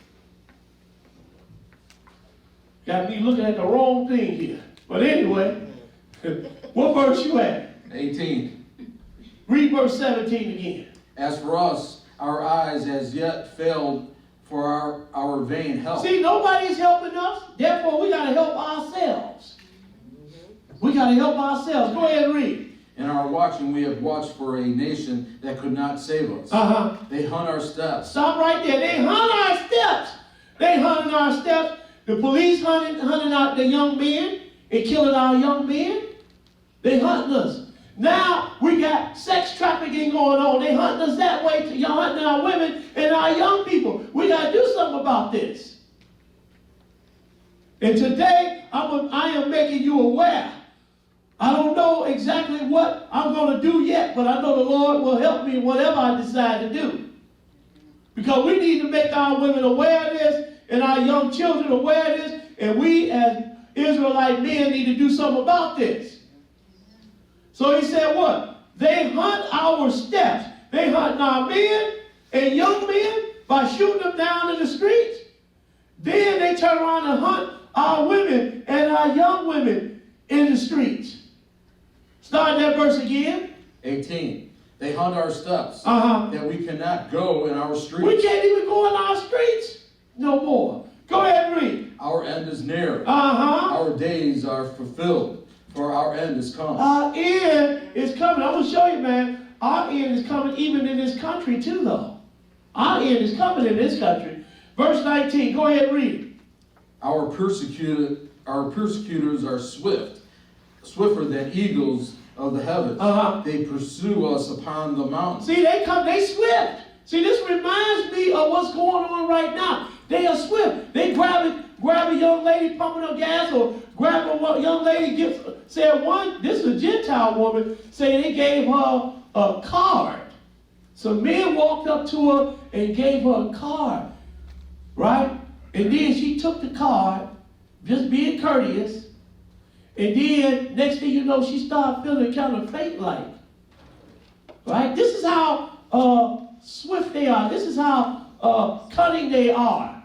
Got me looking at the wrong thing here. But anyway, what verse you at? 18. Read verse 17 again. As for us, our eyes as yet failed for our vain help. See, nobody's helping us. Therefore, we got to help ourselves. We got to help ourselves. Go ahead and read. In our watching, we have watched for a nation that could not save us. They hunt our steps. Stop right there. They hunt our steps. They hunting our steps. The police hunting out the young men and killing our young men. They hunting us. Now we got sex trafficking going on. They hunting us that way. You're hunting our women and our young people. We got to do something about this. And today, I am making you aware. I don't know exactly what I'm going to do yet, but I know the Lord will help me in whatever I decide to do. Because we need to make our women aware of this, and our young children aware of this, and we as Israelite men need to do something about this. So he said what? They hunt our steps. They hunt our men and young men by shooting them down in the streets. Then they turn around and hunt our women and our young women in the streets. Start that verse again. 18. They hunt our steps, that we cannot go in our streets. We can't even go in our streets no more. Go ahead and read. Our end is near. Our days are fulfilled, for our end is come. Our end is coming. I'm going to show you, man. Our end is coming even in this country too, though. Our end is coming in this country. Verse 19. Go ahead and read. Our persecutors are swifter than eagles of the heavens. They pursue us upon the mountains. See, they swift. See, this reminds me of what's going on right now. They are swift. They grab a young lady pumping her gas, or grab a young lady, this is a Gentile woman, say they gave her a card. So men walked up to her and gave her a card, right? And then she took the card, just being courteous, and then next thing you know, she started feeling kind of faint-like, right? This is how swift they are. This is how cunning they are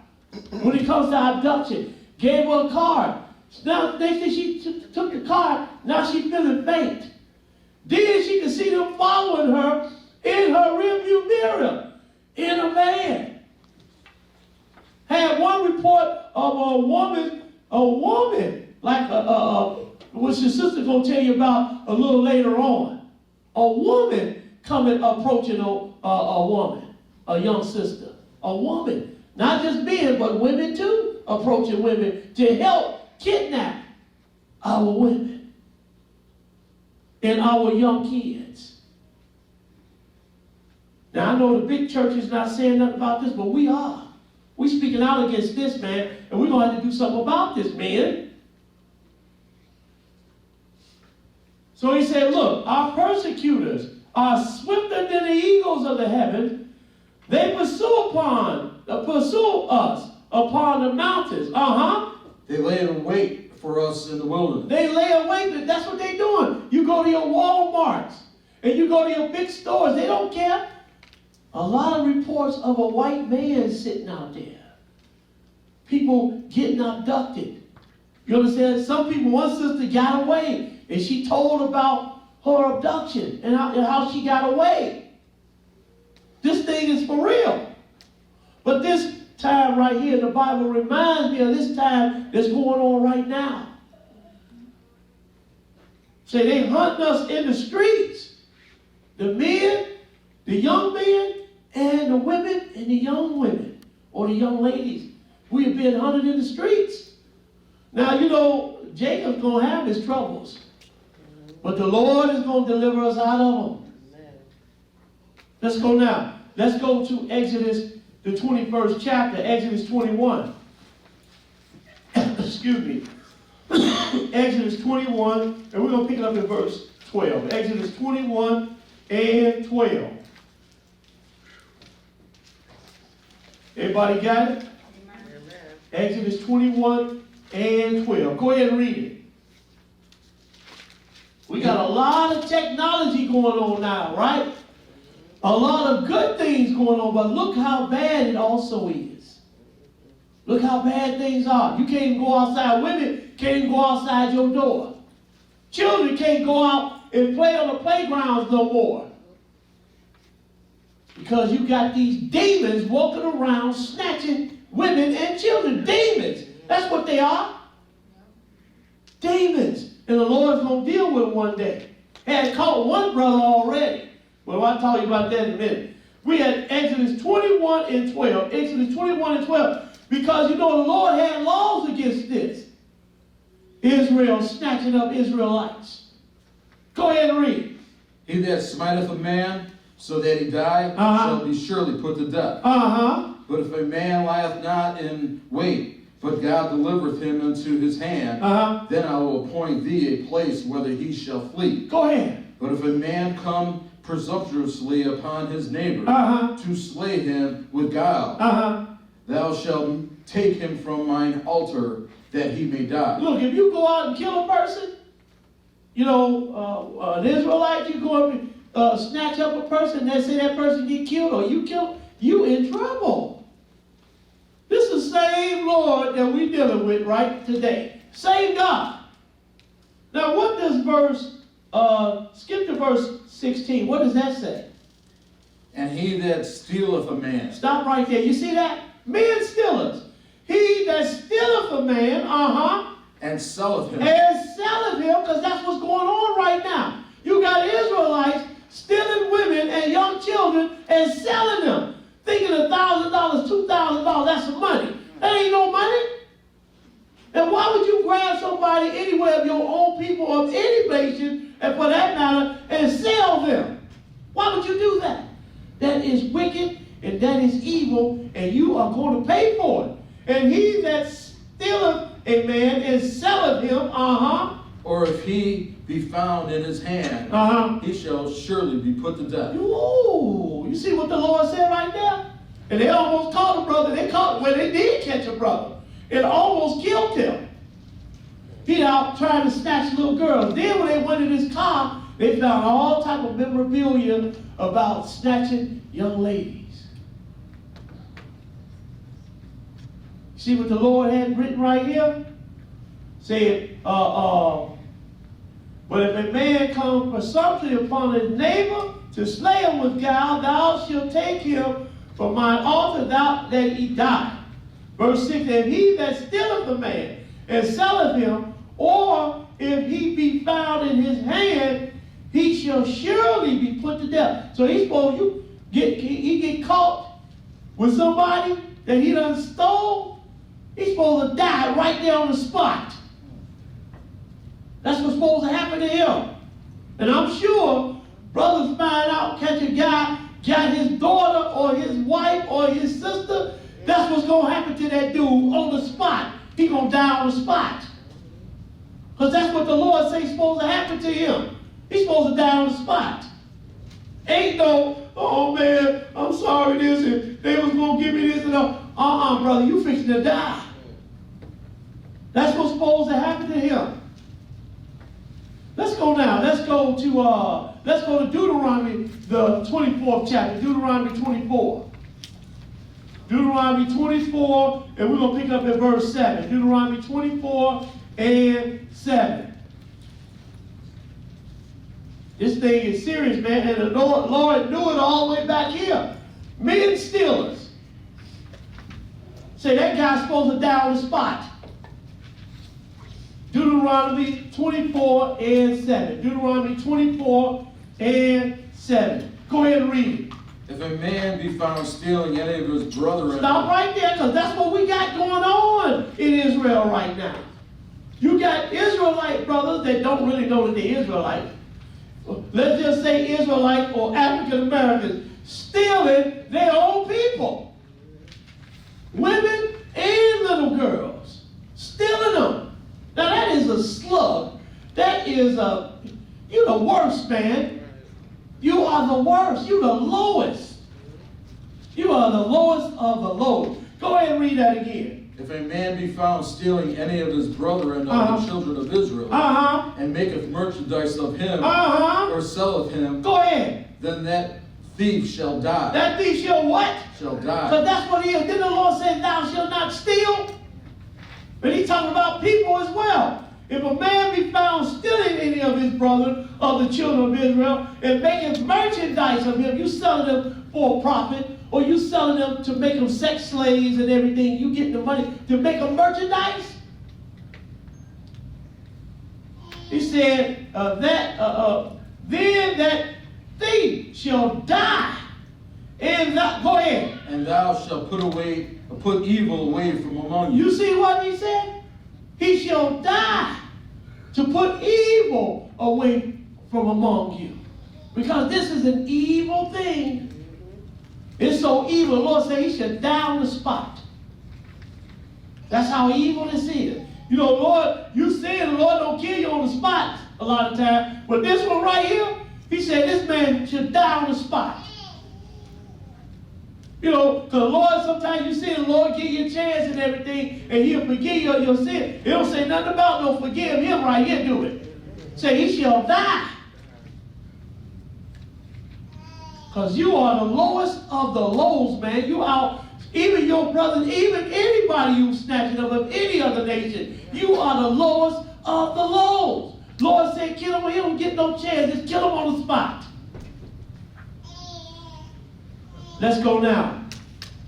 when it comes to abduction. Gave her a card. Now, next thing she took the card, now she's feeling faint. Then she could see them following her in her rearview mirror in a van. Had one report of a woman, like which your sister gonna tell you about a little later on. A woman approaching a woman, a young sister, a woman. Not just men, but women too, approaching women to help kidnap our women and our young kids. Now, I know the big church is not saying nothing about this, but we are. We're speaking out against this, man, and we're going to have to do something about this, man. So he said, look, our persecutors are swifter than the eagles of the heavens. They pursue us upon the mountains. They lay in wait for us in the wilderness. They lay away, but that's what they're doing. You go to your Walmarts and you go to your big stores, they don't care. A lot of reports of a white man sitting out there. People getting abducted. You understand? Some people, one sister got away and she told about her abduction and how she got away. This thing is for real. But this time right here, the Bible reminds me of this time that's going on right now. Say they hunt us in the streets. The men, the young men, and the women, and the young women, or the young ladies. We have been hunted in the streets. Now, you know, Jacob's going to have his troubles. But the Lord is going to deliver us out of them. Let's go now. Let's go to Exodus, the 21st chapter, Exodus 21. Excuse me. Exodus 21, and we're going to pick it up in verse 12. Exodus 21 and 12. Everybody got it? Amen. Exodus 21 and 12. Go ahead and read it. We got a lot of technology going on now, right? A lot of good things going on, but look how bad it also is. Look how bad things are. You can't even go outside. Women can't even go outside your door. Children can't go out and play on the playgrounds no more. Because you got these demons walking around snatching women and children. Demons. That's what they are. Demons. And the Lord's going to deal with them one day. Had caught one brother already. Well, I'll tell you about that in a minute. We had Exodus 21 and 12. Exodus 21 and 12. Because, you know, the Lord had laws against this. Israel snatching up Israelites. Go ahead and read. He that smiteth a man so that he die shall be surely put to death. But if a man lieth not in wait but God delivereth him into his hand, then I will appoint thee a place whither he shall flee. Go ahead. But if a man come presumptuously upon his neighbor to slay him with guile, thou shalt take him from mine altar that he may die. Look, if you go out and kill a person, you know, an Israelite, you go up and snatch up a person, and they say that person get killed or you kill, you in trouble. This is the same Lord that we're dealing with right today. Same God. Now, what does skip to verse 16. What does that say? And he that stealeth a man. Stop right there. You see that? Men stealers. He that stealeth a man, and selleth him. And selleth him, because that's what's going on right now. You got Israelites stealing women and young children and selling them. Thinking $1,000, $2,000, that's some money. That ain't no money. And why would you grab somebody anywhere of your own people of any nation, and for that matter, and sell them? Why would you do that? That is wicked and that is evil, and you are going to pay for it. And he that stealeth a man and selleth him, or if he be found in his hand, he shall surely be put to death. Ooh, you see what the Lord said right there? And they almost caught a brother. They did catch a brother. It almost killed him. He out trying to snatch little girls. Then when they went in his car, they found all type of memorabilia about snatching young ladies. See what the Lord had written right here? Said, but if a man come presumptuously upon his neighbor to slay him with guile, thou shalt take him from mine altar, that he die. Verse 6, and he that stealeth a man and selleth him, or if he be found in his hand, he shall surely be put to death. So he's supposed he get caught with somebody that he done stole, he's supposed to die right there on the spot. That's what's supposed to happen to him. And I'm sure brothers find out, catch a guy, got his daughter or his wife or his sister, that's what's going to happen to that dude on the spot. He's going to die on the spot. Because that's what the Lord says is supposed to happen to him. He's supposed to die on the spot. Ain't no, oh man, I'm sorry this, and they was going to give me this and that. Brother, you fixing to die. That's what's supposed to happen to him. Let's go now. Let's go to Deuteronomy, the 24th chapter. Deuteronomy 24. Deuteronomy 24, and we're going to pick up at verse 7. Deuteronomy 24 and 7. This thing is serious, man, and the Lord knew it all the way back here. Men stealers. Say that guy's supposed to die on the spot. Deuteronomy 24 and 7. Deuteronomy 24 and 7. Go ahead and read it. If a man be found stealing any of his brethren. Stop right there, because that's what we got going on in Israel right now. You got Israelite brothers that don't really know that they're Israelite. Let's just say Israelite or African Americans stealing their own people. Women and little girls. Stealing them. Now that is a slug. That is you're the worst, man. You are the worst. You're the lowest. You are the lowest of the low. Go ahead and read that again. If a man be found stealing any of his brethren of the children of Israel, and maketh merchandise of him, or selleth him, go ahead. Then that thief shall die. That thief shall what? Shall die. Because that's what he is. Didn't the Lord say, thou shalt not steal? But he's talking about people as well. If a man be found stealing any of his brethren of the children of Israel and making merchandise of him, you selling them for a profit, or you selling them to make them sex slaves and everything, you getting the money to make them merchandise? He said then that thief shall die. And go ahead. And thou shalt put evil away from among you. You see what he said? He shall die to put evil away from among you. Because this is an evil thing. It's so evil, the Lord said he should die on the spot. That's how evil this is. You know, Lord, you say the Lord don't kill you on the spot a lot of times. But this one right here, he said this man should die on the spot. You know, because the Lord, sometimes you see the Lord give you a chance and everything, and he'll forgive you of your sin. It don't say nothing about no forgive him right here, do it. Say he shall die. Because you are the lowest of the lows, man. You are, even your brothers, even anybody you snatch it up of any other nation, you are the lowest of the lows. Lord said, kill him, he don't get no chance. Just kill him on the spot. Let's go now.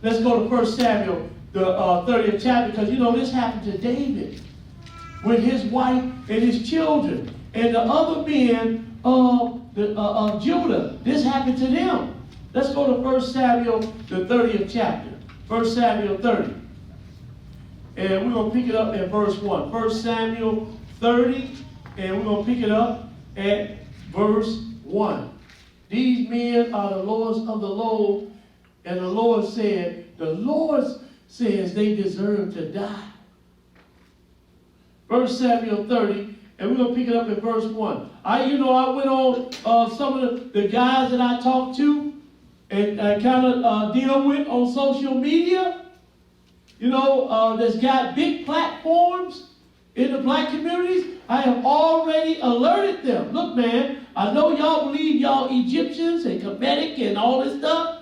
Let's go to 1 Samuel, the 30th chapter, because you know this happened to David with his wife and his children and the other men of Judah. This happened to them. Let's go to 1 Samuel, the 30th chapter. 1 Samuel 30. And we're going to pick it up at verse 1. 1 Samuel 30, and we're going to pick it up at verse 1. These men are the lowest of the low, and the Lord says they deserve to die. 1 Samuel 30, and we're going to pick it up at verse 1. I went on some of the guys that I talked to and kind of deal with on social media, that's got big platforms in the black communities. I have already alerted them. Look, man, I know y'all believe y'all Egyptians and Kemetic and all this stuff.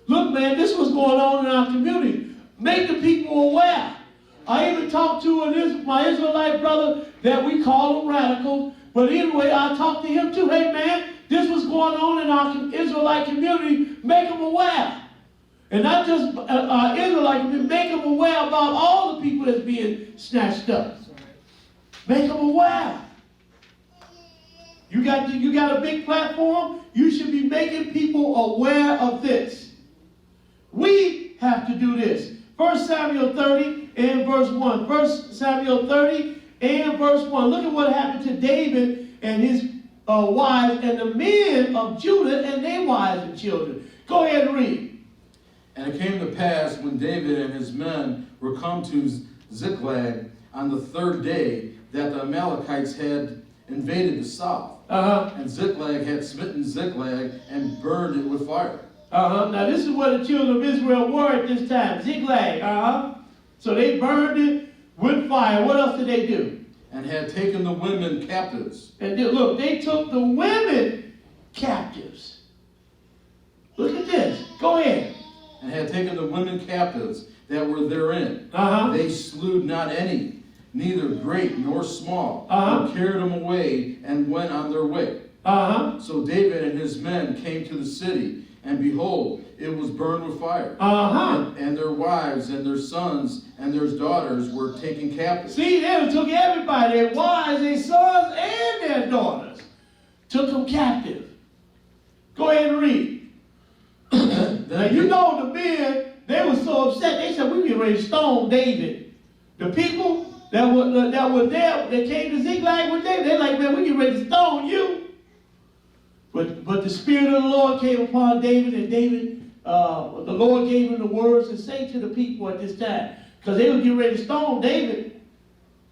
Look, man, this was going on in our community. Make the people aware. I even talked to my Israelite brother that we call him radical. But anyway, I talked to him too. Hey, man, this was going on in our Israelite community. Make them aware. And not just our Israelite community, make them aware about all the people that's being snatched up. Make them aware. You got a big platform. You should be making people aware of this. We have to do this. 1 Samuel 30 and verse 1. 1 Samuel 30 and verse 1. Look at what happened to David and his wives and the men of Judah and their wives and children. Go ahead and read. And it came to pass when David and his men were come to Ziklag on the third day that the Amalekites had invaded the south. And Ziklag had smitten Ziklag and burned it with fire. Now this is where the children of Israel were at this time. Ziklag. So they burned it with fire. What else did they do? And had taken the women captives. And look, they took the women captives. Look at this. Go ahead. And had taken the women captives that were therein. They slew not any, neither great nor small, but carried them away and went on their way. So David and his men came to the city, and behold, it was burned with fire. And their wives and their sons and their daughters were taken captive. See, they took everybody, their wives, their sons, and their daughters. Took them captive. Go ahead and read. Now, you know the men, they were so upset. They said, we get ready to stone David. The people that were there, that came to Ziklag with David, they're like, man, we get ready to stone you. But the Spirit of the Lord came upon David, and David, the Lord gave him the words to say to the people at this time. Because they were getting ready to stone David.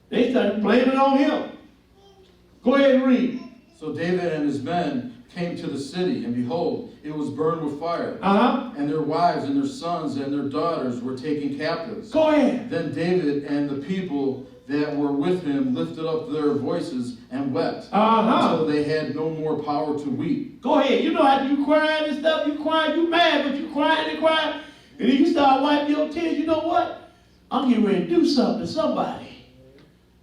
They started blaming it on him. Go ahead and read. So David and his men came to the city, and behold, it was burned with fire. And their wives and their sons and their daughters were taken captives. Go ahead. Then David and the people that were with him lifted up their voices and wept until they had no more power to weep. Go ahead. You know how you crying and stuff. You crying, you mad, but you crying and crying. And then you start wiping your tears. You know what? I'm getting ready to do something to somebody.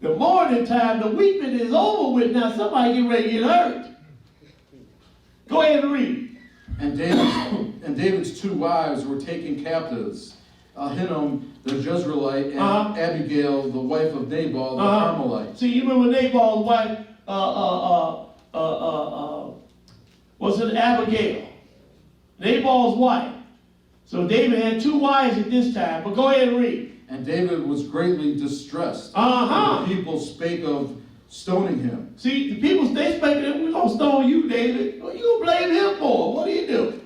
The morning time, the weeping is over with now. Somebody getting ready to get hurt. Go ahead and read. And David's two wives were taken captives. Ahinoam the Jezreelite and Abigail, the wife of Nabal the Carmelite. See, you remember Nabal's wife, was it Abigail? Nabal's wife. So David had two wives at this time, but go ahead and read. And David was greatly distressed. And the people spake of stoning him. See, the people, they spake, we're going to stone you, David. What you blame him for? What do you do?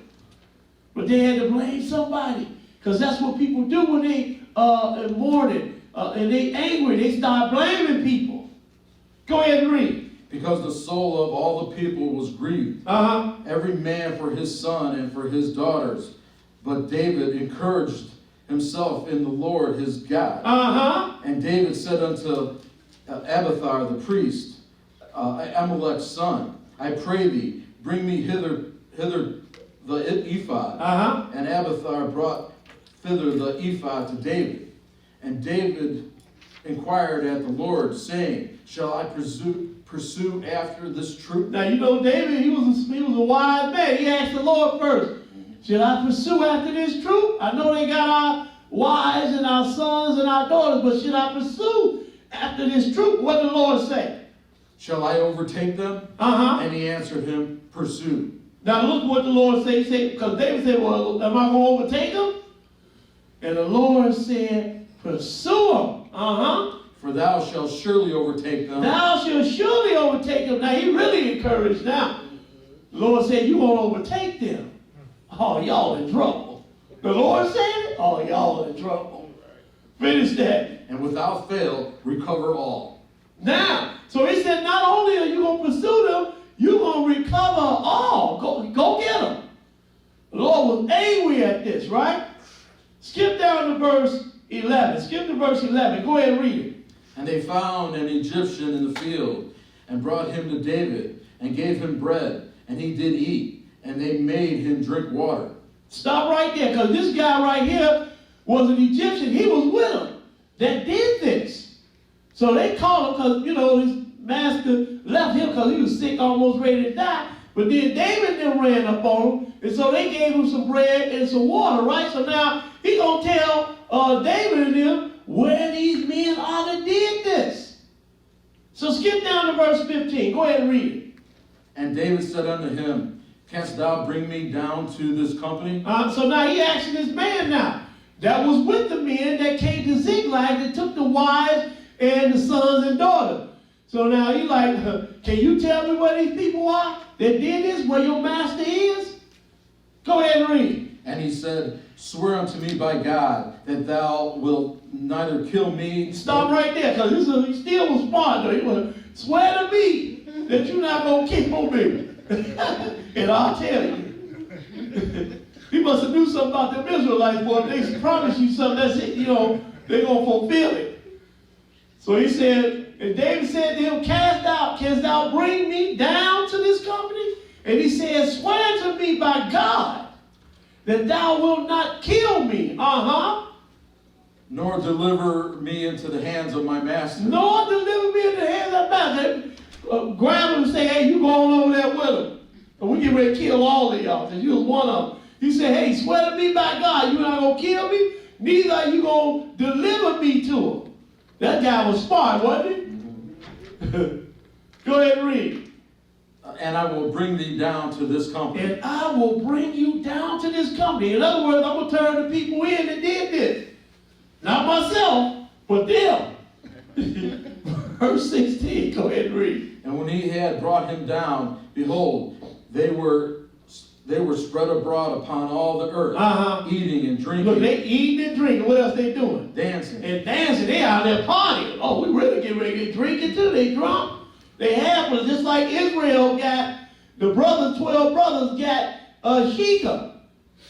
But they had to blame somebody. Because that's what people do when they in mourning. and they angry. They start blaming people. Go ahead and read. Because the soul of all the people was grieved, every man for his son and for his daughters. But David encouraged himself in the Lord his God. And David said unto Abiathar the priest, Amalek's son, I pray thee, bring me hither the ephod. And Abiathar brought thither the ephod to David. And David inquired at the Lord, saying, shall I pursue after this troop? Now, you know, David, he was a wise man. He asked the Lord first, should I pursue after this troop? I know they got our wives and our sons and our daughters, but should I pursue after this troop? What did the Lord say? Shall I overtake them? And he answered him, pursue. Now look what the Lord said. He said, because David said, well, am I going to overtake them? And the Lord said, pursue them. For thou shalt surely overtake them. Thou shalt surely overtake them. Now, he really encouraged now. The Lord said, you won't overtake them. Oh, y'all in trouble. The Lord said it? Oh, y'all in trouble. Finish that. And without fail, recover all. Now, so he said, not only are you going to pursue them, you're going to recover all. Go get them. The Lord was angry at this, right? Skip down to verse 11. Skip to verse 11. Go ahead and read it. And they found an Egyptian in the field, and brought him to David, and gave him bread, and he did eat, and they made him drink water. Stop right there, because this guy right here was an Egyptian. He was with him that did this. So they called him because, you know, his master left him because he was sick, almost ready to die. But then David then ran up on him, and so they gave him some bread and some water, right? So now he going to tell David and them where these men are that did this. So skip down to verse 15. Go ahead and read it. And David said unto him, canst thou bring me down to this company? So now he asking this man now that was with the men that came to Ziklag that took the wives and the sons and daughters. So now he like, can you tell me where these people are that did this, where your master is? Go ahead and read. And he said, swear unto me by God that thou wilt neither kill me. Stop right there, because he still was smart though. He was swear to me that you're not going to kill me. And I'll tell you. He must have knew something about them Israelites, boy. They promise you something, that's it, you know, they're going to fulfill it. So he said, and David said to him, canst thou bring me down to this company? And he said, swear to me by God that thou wilt not kill me. Nor deliver me into the hands of my master. Nor deliver me into the hands of my master. Grab him and say, hey, you go on over there with him. And we get ready to kill all of y'all, because you was one of them. He said, hey, swear to me by God, you're not going to kill me, neither are you going to deliver me to him. That guy was smart, wasn't he? Go ahead and read. And I will bring thee down to this company. And I will bring you down to this company. In other words, I'm going to turn the people in that did this. Not myself, but them. Verse 16, go ahead and read. And when he had brought him down, behold, they were spread abroad upon all the earth, eating and drinking. Look, they eating and drinking. What else they doing? Dancing. And dancing. They out there partying. Oh, we really get ready to get drinking too. They drunk. They have, but just like Israel got, the brothers, 12 brothers got Shechem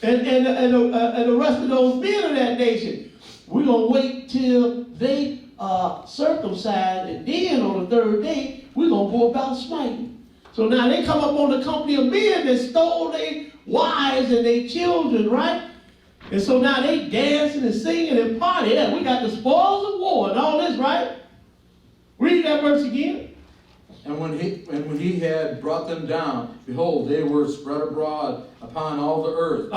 and the rest of those men of that nation. We're going to wait till they are circumcised, and then on the third day, we're going to go about smiting. So now they come up on the company of men that stole their wives and their children, right? And so now they dancing and singing and partying. Yeah, we got the spoils of war and all this, right? Read that verse again. And when he had brought them down, behold, they were spread abroad upon all the earth,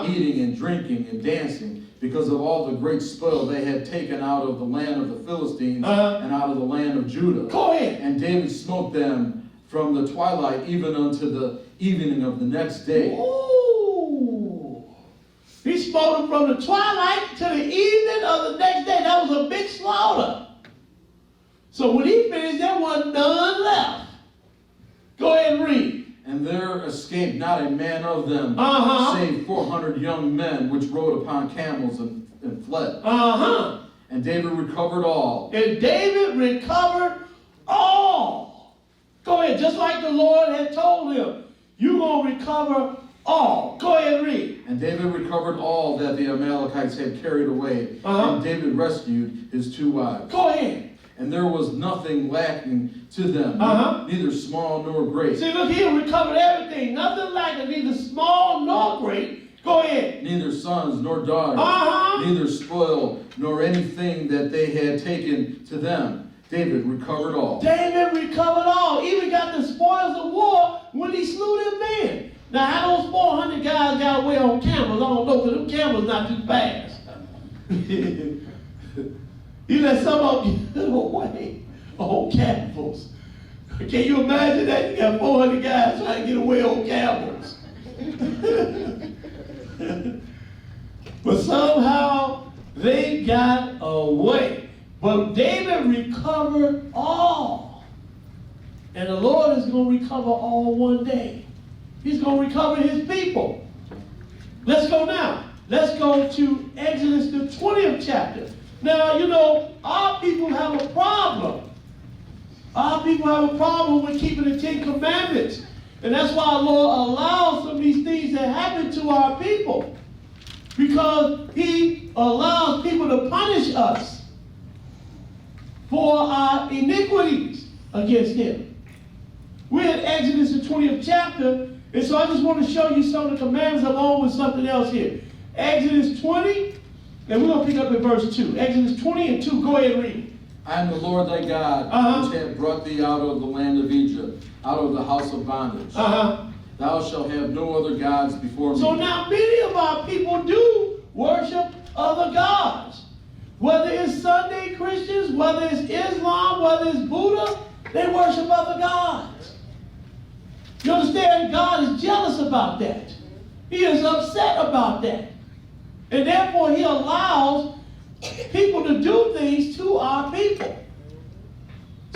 eating and drinking and dancing, because of all the great spoil they had taken out of the land of the Philistines and out of the land of Judah. Go ahead. And David smote them from the twilight even unto the evening of the next day. Ooh. He smote them from the twilight to the evening of the next day. That was a big slaughter. So when he finished, there wasn't none left. Go ahead and read. And there escaped not a man of them, save 400 young men, which rode upon camels and fled. And David recovered all. And David recovered all. Go ahead, just like the Lord had told him, you're going to recover all. Go ahead and read. And David recovered all that the Amalekites had carried away. And David rescued his 2 wives. Go ahead. And there was nothing lacking to them, neither small nor great. See, look, he recovered everything. Nothing lacking, neither small nor great. Go ahead. Neither sons nor daughters, neither spoil nor anything that they had taken to them. David recovered all. David recovered all. Even got the spoils of war when he slew them men. Now, how those 400 guys got away on camels, I don't know, because them camels not too fast. He let some of them get away on camels. Can you imagine that? You got 400 guys trying to get away on camels. But somehow they got away. But David recovered all. And the Lord is going to recover all one day. He's going to recover his people. Let's go now. Let's go to Exodus, the 20th chapter. Now, you know, our people have a problem. Our people have a problem with keeping the 10 Commandments. And that's why the Lord allows some of these things that happen to our people. Because he allows people to punish us for our iniquities against him. We're in Exodus, the 20th chapter. And so I just want to show you some of the commandments along with something else here. Exodus 20. And we're going to pick up at verse 2. Exodus 20 and 2. Go ahead and read. I am the Lord thy God, which hath brought thee out of the land of Egypt, out of the house of bondage. Thou shalt have no other gods before me. So now many of our people do worship other gods. Whether it's Sunday Christians, whether it's Islam, whether it's Buddha, they worship other gods. You understand? God is jealous about that. He is upset about that. And therefore, he allows people to do things to our people.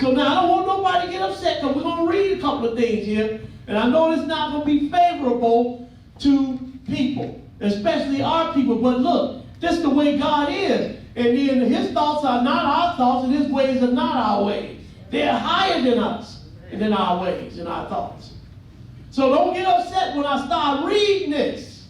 So now, I don't want nobody to get upset because we're going to read a couple of things here. And I know it's not going to be favorable to people, especially our people. But look, this is the way God is. And then his thoughts are not our thoughts, and his ways are not our ways. They're higher than us and than our ways and our thoughts. So don't get upset when I start reading this.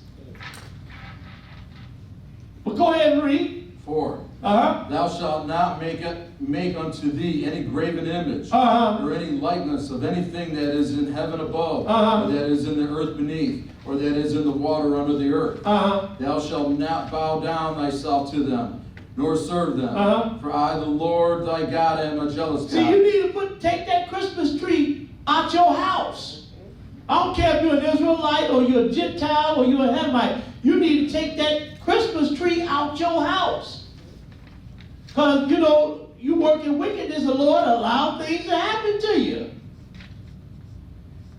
But go ahead and read. 4. Thou shalt not make unto thee any graven image, or any likeness of anything that is in heaven above, or that is in the earth beneath, or that is in the water under the earth. Thou shalt not bow down thyself to them, nor serve them. For I, the Lord thy God, am a jealous God. See, you need to take that Christmas tree out your house. I don't care if you're an Israelite, or you're a Gentile, or you're a Hamite. You need to take that Christmas tree out your house. Because, you know, you work in wickedness, the Lord allows things to happen to you.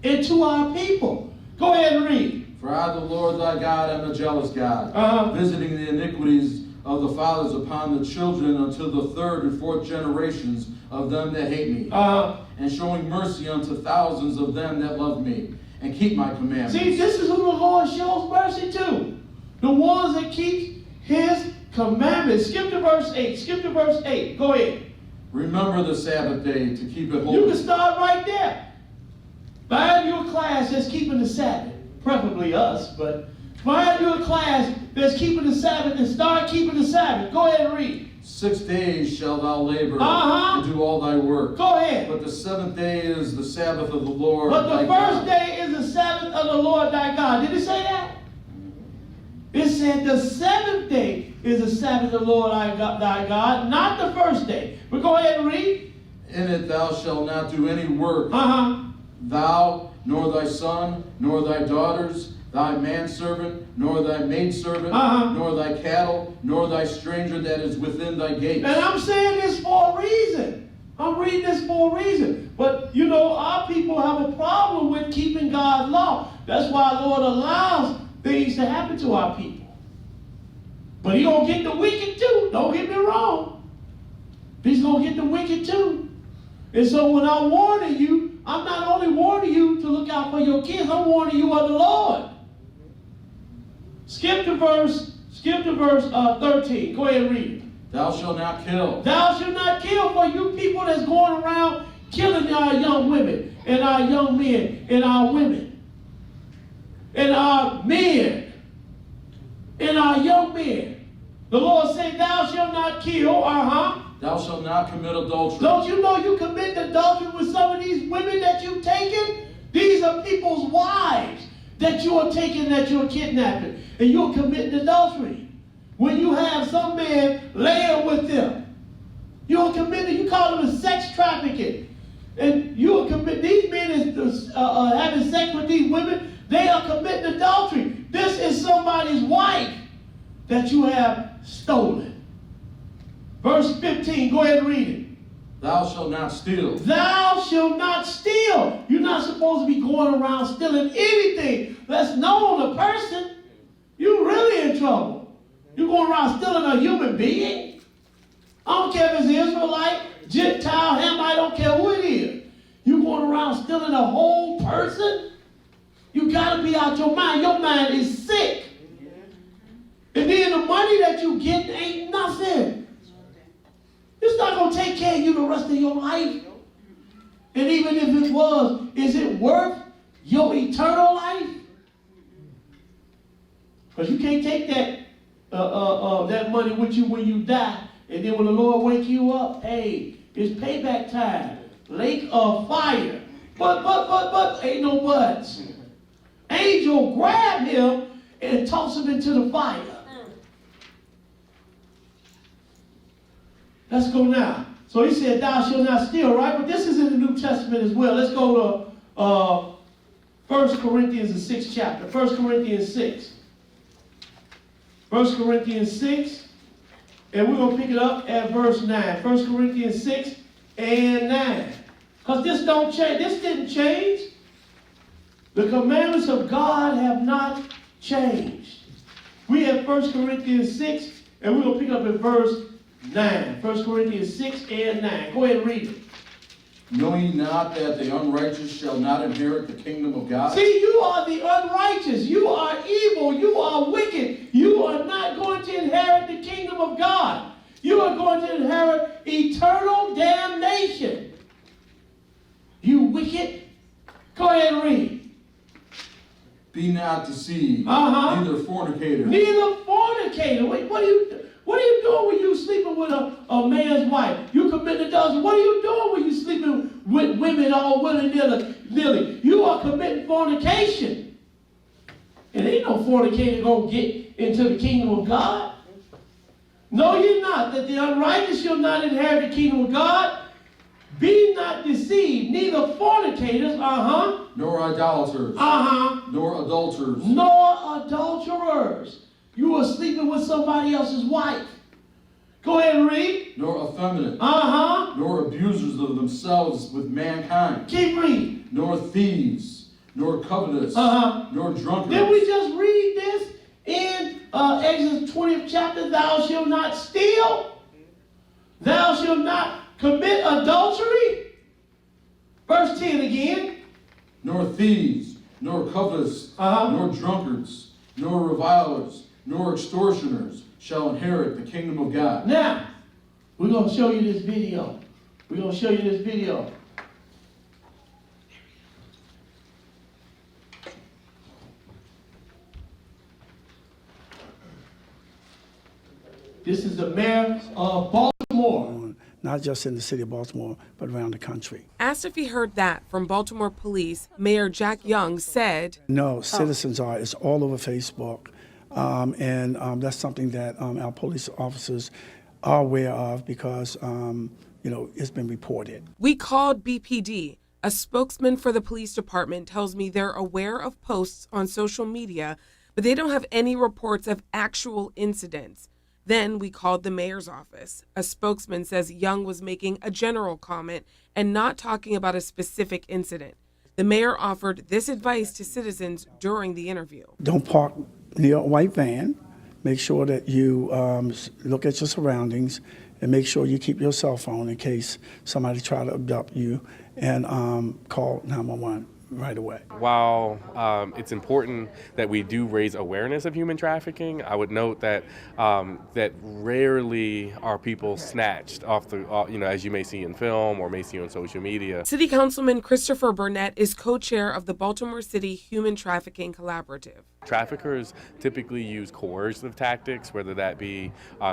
And to our people. Go ahead and read. For I, the Lord thy God, am a jealous God, visiting the iniquities of the fathers upon the children until the 3rd and 4th generations of them that hate me, and showing mercy unto thousands of them that love me, and keep my commandments. See, this is who the Lord shows mercy to. The ones that keep his commandments. Skip to verse 8. Skip to verse 8. Go ahead. Remember the Sabbath day to keep it holy. You can start right there. Find your class that's keeping the Sabbath. Preferably us, but find your class that's keeping the Sabbath and start keeping the Sabbath. Go ahead and read. 6 days shalt thou labor and do all thy work. Go ahead. But the 7th day is the Sabbath of the Lord But thy the first day is the Sabbath of the Lord thy God. Did it say that? It said the 7th day is the Sabbath of the Lord thy God, not the first day. But go ahead and read. In it thou shalt not do any work. Thou, nor thy son, nor thy daughters, thy manservant, nor thy maidservant, nor thy cattle, nor thy stranger that is within thy gates. And I'm saying this for a reason. I'm reading this for a reason. But, you know, our people have a problem with keeping God's law. That's why the Lord allows things to happen to our people. But he's going to get the wicked too. Don't get me wrong. He's going to get the wicked too. And so when I'm warning you, I'm not only warning you to look out for your kids, I'm warning you of the Lord. Skip to verse 13. Go ahead and read it. Thou shalt not kill. Thou shalt not kill. For you people that's going around killing our young women and our young men and our women and our men and our young men. The Lord said, thou shalt not kill. Thou shalt not commit adultery. Don't you know you commit adultery with some of these women that you've taken? These are people's wives that you are taking, that you're kidnapping. And you're committing adultery. When you have some man laying with them, you're committing, you call them a sex trafficking. And you are committing, these men is having sex with these women, they are committing adultery. This is somebody's wife that you have stolen. Verse 15, go ahead and read it. Thou shalt not steal. Thou shalt not steal. You're not supposed to be going around stealing anything that's known a person. You're really in trouble. You're going around stealing a human being. I don't care if it's Israelite, Gentile, Ham, I don't care who it is. You're going around stealing a whole person? You got to be out your mind. Your mind is sick. And then the money that you get ain't nothing. It's not going to take care of you the rest of your life. And even if it was, is it worth your eternal life? Because you can't take that money with you when you die. And then when the Lord wake you up, hey, it's payback time. Lake of fire. But, ain't no buts. Angel grab him and toss him into the fire. Let's go now. So he said, thou shalt not steal, right? But this is in the New Testament as well. Let's go to 1 Corinthians, the 6th chapter. 1 Corinthians 6. 1 Corinthians 6. And we're going to pick it up at verse 9. 1 Corinthians 6 and 9. Because this don't change. This didn't change. The commandments of God have not changed. We have 1 Corinthians 6, and we're going to pick up at verse 9. 1 Corinthians 6 and 9. Go ahead and read it. Know ye not that the unrighteous shall not inherit the kingdom of God? See, you are the unrighteous. You are evil. You are wicked. You are not going to inherit the kingdom of God. You are going to inherit eternal damnation. You wicked. Go ahead and read. Be not deceived, neither fornicator. Neither fornicator. Wait, what are you doing when you sleeping with a man's wife? You commit adultery. What are you doing when you sleeping with women all willy-nilly? You are committing fornication. And ain't no fornicator going to get into the kingdom of God. Know ye not that the unrighteous shall not inherit the kingdom of God? Be not deceived, neither fornicators, nor idolaters, nor adulterers, nor adulterers. You are sleeping with somebody else's wife. Go ahead and read. Nor effeminate, nor abusers of themselves with mankind. Keep reading. Nor thieves, nor covetous, nor drunkards. Did we just read this in Exodus 20th chapter? Thou shalt not steal. Thou shalt not commit adultery. Verse 10 again. Nor thieves, nor covetous, nor drunkards, nor revilers, nor extortioners shall inherit the kingdom of God. Now, we're going to show you this video. We're going to show you this video. This is the mayor of Baltimore. Not just in the city of Baltimore, but around the country. Asked if he heard that from Baltimore police, Mayor Jack Young said, No, citizens are. It's all over Facebook. And that's something that our police officers are aware of because, it's been reported. We called BPD. A spokesman for the police department tells me they're aware of posts on social media, but they don't have any reports of actual incidents. Then we called the mayor's office. A spokesman says Young was making a general comment and not talking about a specific incident. The mayor offered this advice to citizens during the interview. Don't park near a white van. Make sure that you look at your surroundings and make sure you keep your cell phone in case somebody try to abduct you, and call 911. right away. While it's important that we do raise awareness of human trafficking, I would note that that rarely are people snatched off the, as you may see in film or may see on social media. City Councilman Christopher Burnett is co-chair of the Baltimore City Human Trafficking Collaborative. Traffickers typically use coercive tactics, whether that be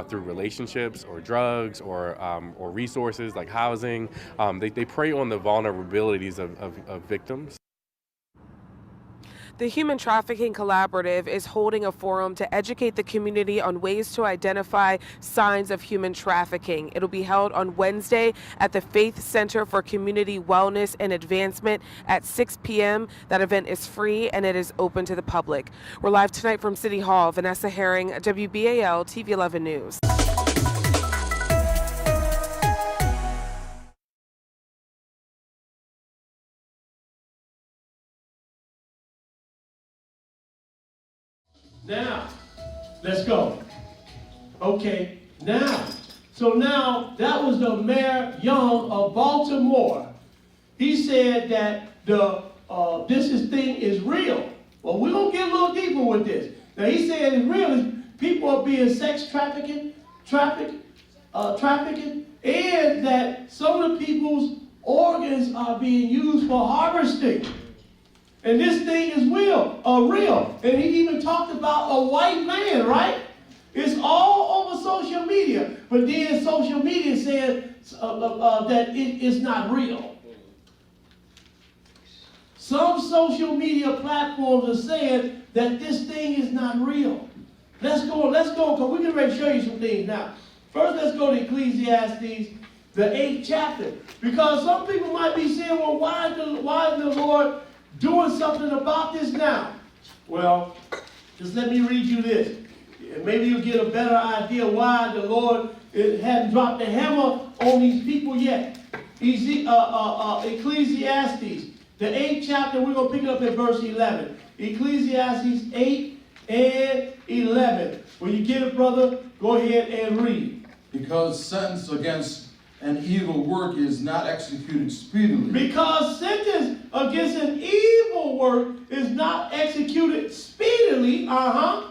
through relationships or drugs or resources like housing. They prey on the vulnerabilities of victims. The Human Trafficking Collaborative is holding a forum to educate the community on ways to identify signs of human trafficking. It'll be held on Wednesday at the Faith Center for Community Wellness and Advancement at 6 p.m. That event is free and it is open to the public. We're live tonight from City Hall. Vanessa Herring, WBAL TV 11 News. Now, let's go. Okay, now. So now, that was the Mayor Young of Baltimore. He said that this thing is real. Well, we're going to get a little deeper with this. Now, he said it's real. People are being sex trafficking, and that some of the people's organs are being used for harvesting. And this thing is real. And he even talked about a white man, right? It's all over social media. But then social media said that it is not real. Some social media platforms are saying that this thing is not real. Let's go, because we're getting ready to show you some things now. First, let's go to Ecclesiastes, the 8th chapter. Because some people might be saying, well, why is the Lord doing something about this now? Well, just let me read you this. Maybe you'll get a better idea why the Lord hadn't dropped the hammer on these people yet. Ecclesiastes, the 8th chapter, we're going to pick it up at verse 11. Ecclesiastes 8 and 11. When you get it, brother, go ahead and read. Because sentence against an evil work is not executed speedily. Because sentence against an evil work is not executed speedily.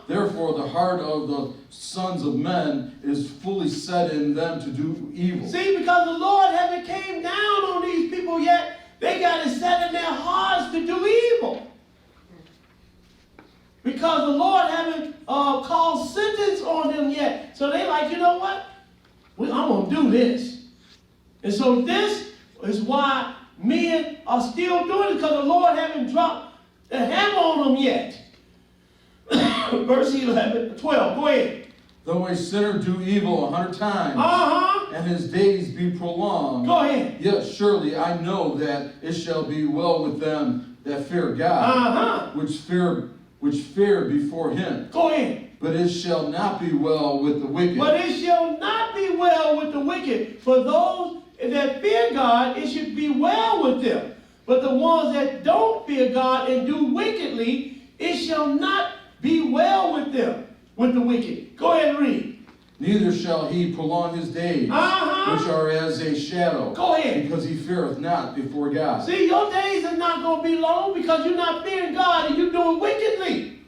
Therefore, the heart of the sons of men is fully set in them to do evil. See, because the Lord haven't came down on these people yet, they got it set in their hearts to do evil. Because the Lord haven't called sentence on them yet. So they like, you know what? I'm going to do this. And so this is why men are still doing it, because the Lord haven't dropped the hammer on them yet. Verse 12, go ahead. Though a sinner do evil 100 times, and his days be prolonged, go ahead. Yet surely I know that it shall be well with them that fear God, which fear before him. Go ahead. But it shall not be well with the wicked. But it shall not be well with the wicked. For those that fear God, it should be well with them. But the ones that don't fear God and do wickedly, it shall not be well with them, with the wicked. Go ahead and read. Neither shall he prolong his days, which are as a shadow. Go ahead. Because he feareth not before God. See, your days are not going to be long because you're not fearing God and you're doing wickedly.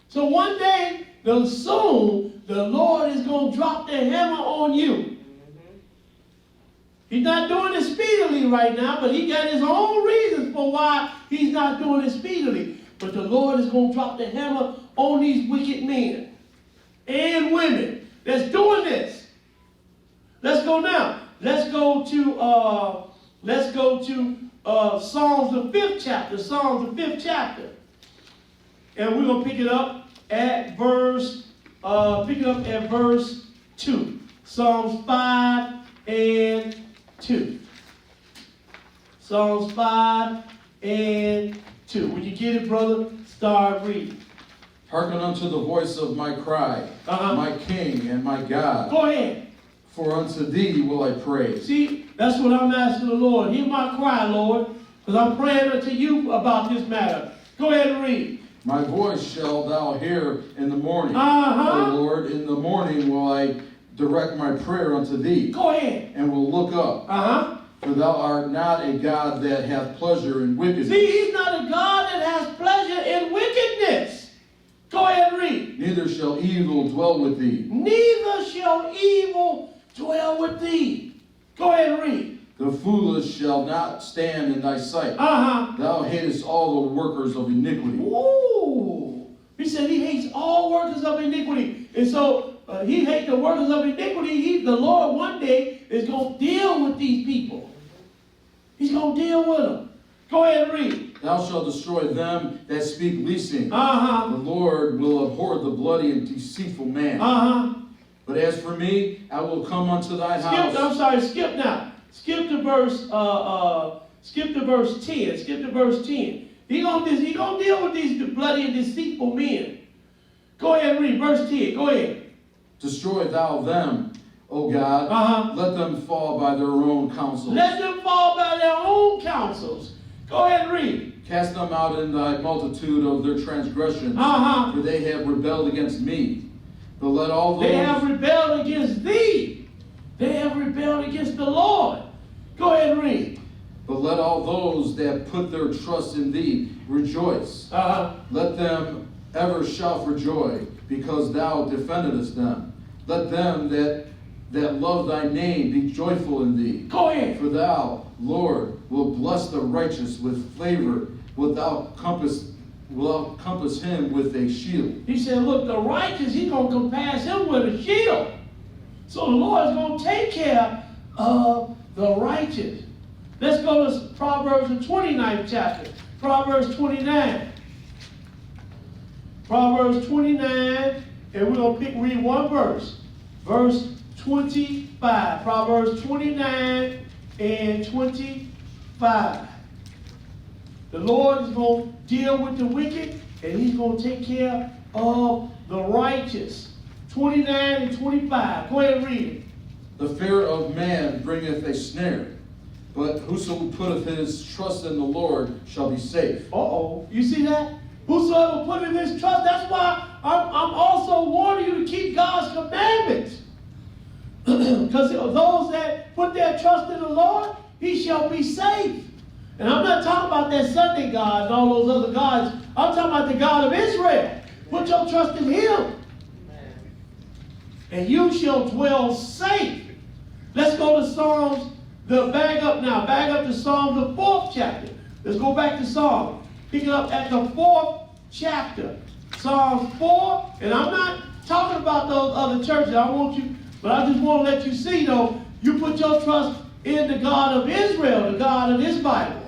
So one day, soon, the Lord is going to drop the hammer on you. He's not doing it speedily right now, but he got his own reasons for why he's not doing it speedily. But the Lord is going to drop the hammer on these wicked men and women that's doing this. Let's go now. Let's go to Psalms the 5th chapter. Psalms the 5th chapter. And we're going to pick it up at verse 2. Psalms 5 and 2. Psalms 5 and 2. When you get it, brother, start reading. Hearken unto the voice of my cry, my King and my God. Go ahead. For unto thee will I pray. See, that's what I'm asking the Lord. Hear my cry, Lord, because I'm praying unto you about this matter. Go ahead and read. My voice shalt thou hear in the morning. O Lord, in the morning will I direct my prayer unto thee. Go ahead. And will look up. For thou art not a God that hath pleasure in wickedness. See, he's not a God that has pleasure in wickedness. Go ahead and read. Neither shall evil dwell with thee. Neither shall evil dwell with thee. Go ahead and read. The foolish shall not stand in thy sight. Uh-huh. Thou hatest all the workers of iniquity. Ooh. He said he hates all workers of iniquity. And so he hates the workers of iniquity. The Lord one day is going to deal with these people. He's going to deal with them. Go ahead and read. Thou shalt destroy them that speak leasing. Uh-huh. The Lord will abhor the bloody and deceitful man. Uh-huh. But as for me, I will come unto thy house. Skip now. Skip to verse 10. Skip to verse 10. He gonna deal with these bloody and deceitful men. Go ahead and read verse 10. Go ahead. Destroy thou them, O God. Uh-huh. Let them fall by their own counsels. Let them fall by their own counsels. Go ahead and read. Cast them out in thy multitude of their transgressions, Uh-huh. for they have rebelled against me. But let all those... They have rebelled against thee. They have rebelled against the Lord. Go ahead and read. But let all those that put their trust in thee rejoice. Uh-huh. Let them ever shout for joy, because thou defendedest them. Let them that love thy name be joyful in thee. Go ahead. For thou, Lord, will bless the righteous with favor, wilt thou compass him with a shield. He said, look, the righteous, he's going to compass him with a shield. So the Lord is going to take care of the righteous. Let's go to Proverbs, the 29th chapter. Proverbs 29. Proverbs 29, and we're going to read one verse. Verse 25. Proverbs 29 and 25. The Lord is going to deal with the wicked, and he's going to take care of the righteous. 29 and 25. Go ahead and read it. The fear of man bringeth a snare, but whoso putteth his trust in the Lord shall be safe. Uh-oh. You see that? Whosoever put in his trust, that's why I'm also warning you to keep God's commandments. Because those that put their trust in the Lord, he shall be safe. And I'm not talking about that Sunday God and all those other gods. I'm talking about the God of Israel. Put your trust in him. And you shall dwell safe. Let's go to Psalms. Back up to Psalms, the 4th chapter. Let's go back to Psalms. Pick it up at the 4th chapter. Psalms 4. And I'm not talking about those other churches. But I just want to let you see, though, you put your trust in the God of Israel, the God of this Bible.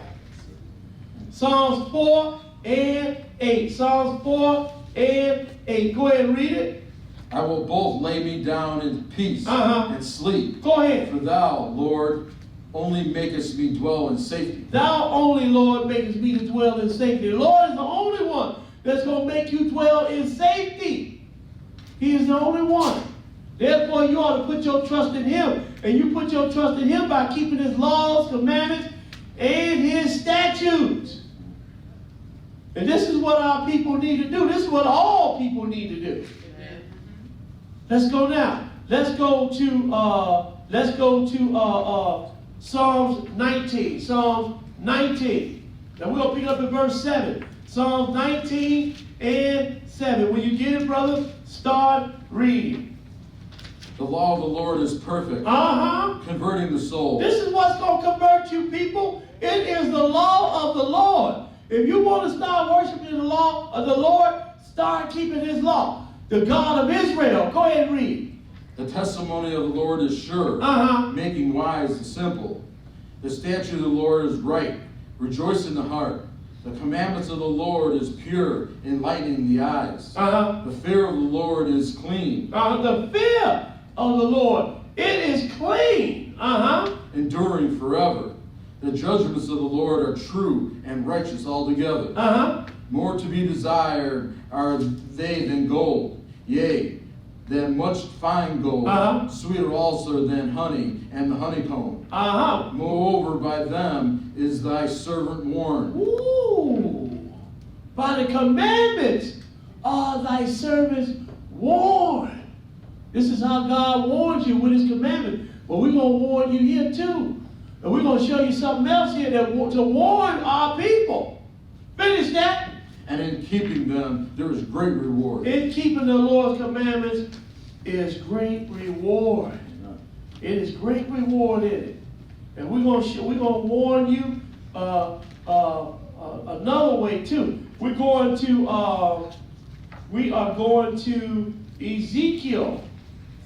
Psalms 4 and 8. Psalms 4 and 8. Go ahead and read it. I will both lay me down in peace and sleep. Go ahead. For thou, Lord, only makest me dwell in safety. Thou only, Lord, makest me to dwell in safety. The Lord is the only one that's going to make you dwell in safety. He is the only one. Therefore, you ought to put your trust in him. And you put your trust in him by keeping his laws, commandments, and his statutes. And this is what our people need to do. This is what all people need to do. Amen. Let's go now. Let's go to Psalms 19. Psalms 19. Now we're going to pick up at verse 7. Psalms 19 and 7. When you get it, brother, start reading. The law of the Lord is perfect, converting the soul. This is what's going to convert you, people. It is the law of the Lord. If you want to start worshiping the law of the Lord, start keeping his law. The God of Israel. Go ahead and read. The testimony of the Lord is sure, making wise the simple. The statute of the Lord is right, rejoice in the heart. The commandments of the Lord is pure, enlightening the eyes. The fear of the Lord is clean. The fear of the Lord, it is clean. Enduring forever. The judgments of the Lord are true and righteous altogether. More to be desired are they than gold, yea, than much fine gold, sweeter also than honey and the honeycomb. Moreover, by them is thy servant warned. Ooh. By the commandments are thy servants warned. This is how God warns you with his commandments. But we're going to warn you here too. And we're going to show you something else here to warn our people. Finish that. And in keeping them, there is great reward. In keeping the Lord's commandments is great reward. It is great reward in it. And we're going to warn you another way too. We are going to Ezekiel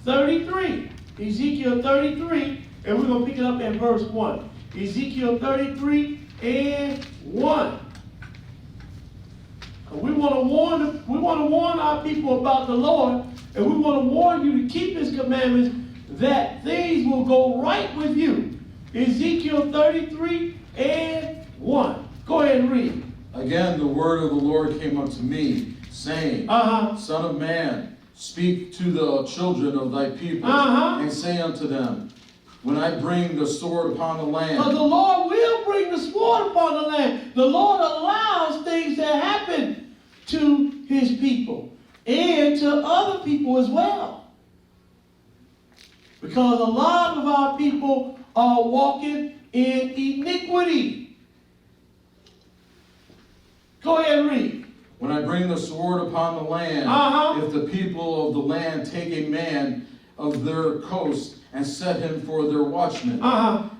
33. Ezekiel 33, and we're going to pick it up at verse 1. Ezekiel 33 and 1. We want to warn our people about the Lord, and we want to warn you to keep His commandments, that things will go right with you. Ezekiel 33 and 1. Go ahead and read. Again, the word of the Lord came unto me, saying, Son of man, speak to the children of thy people, and say unto them, when I bring the sword upon the land. Because the Lord will bring the sword upon the land. The Lord allows things to happen to His people and to other people as well. Because a lot of our people are walking in iniquity. Go ahead and read. When I bring the sword upon the land, if the people of the land take a man of their coast and set him for their watchman,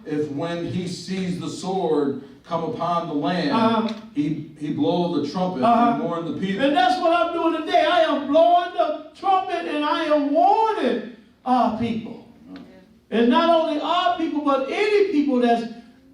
if when he sees the sword come upon the land, he blow the trumpet and warn the people. And that's what I'm doing today. I am blowing the trumpet and I am warning our people. And not only our people, but any people that's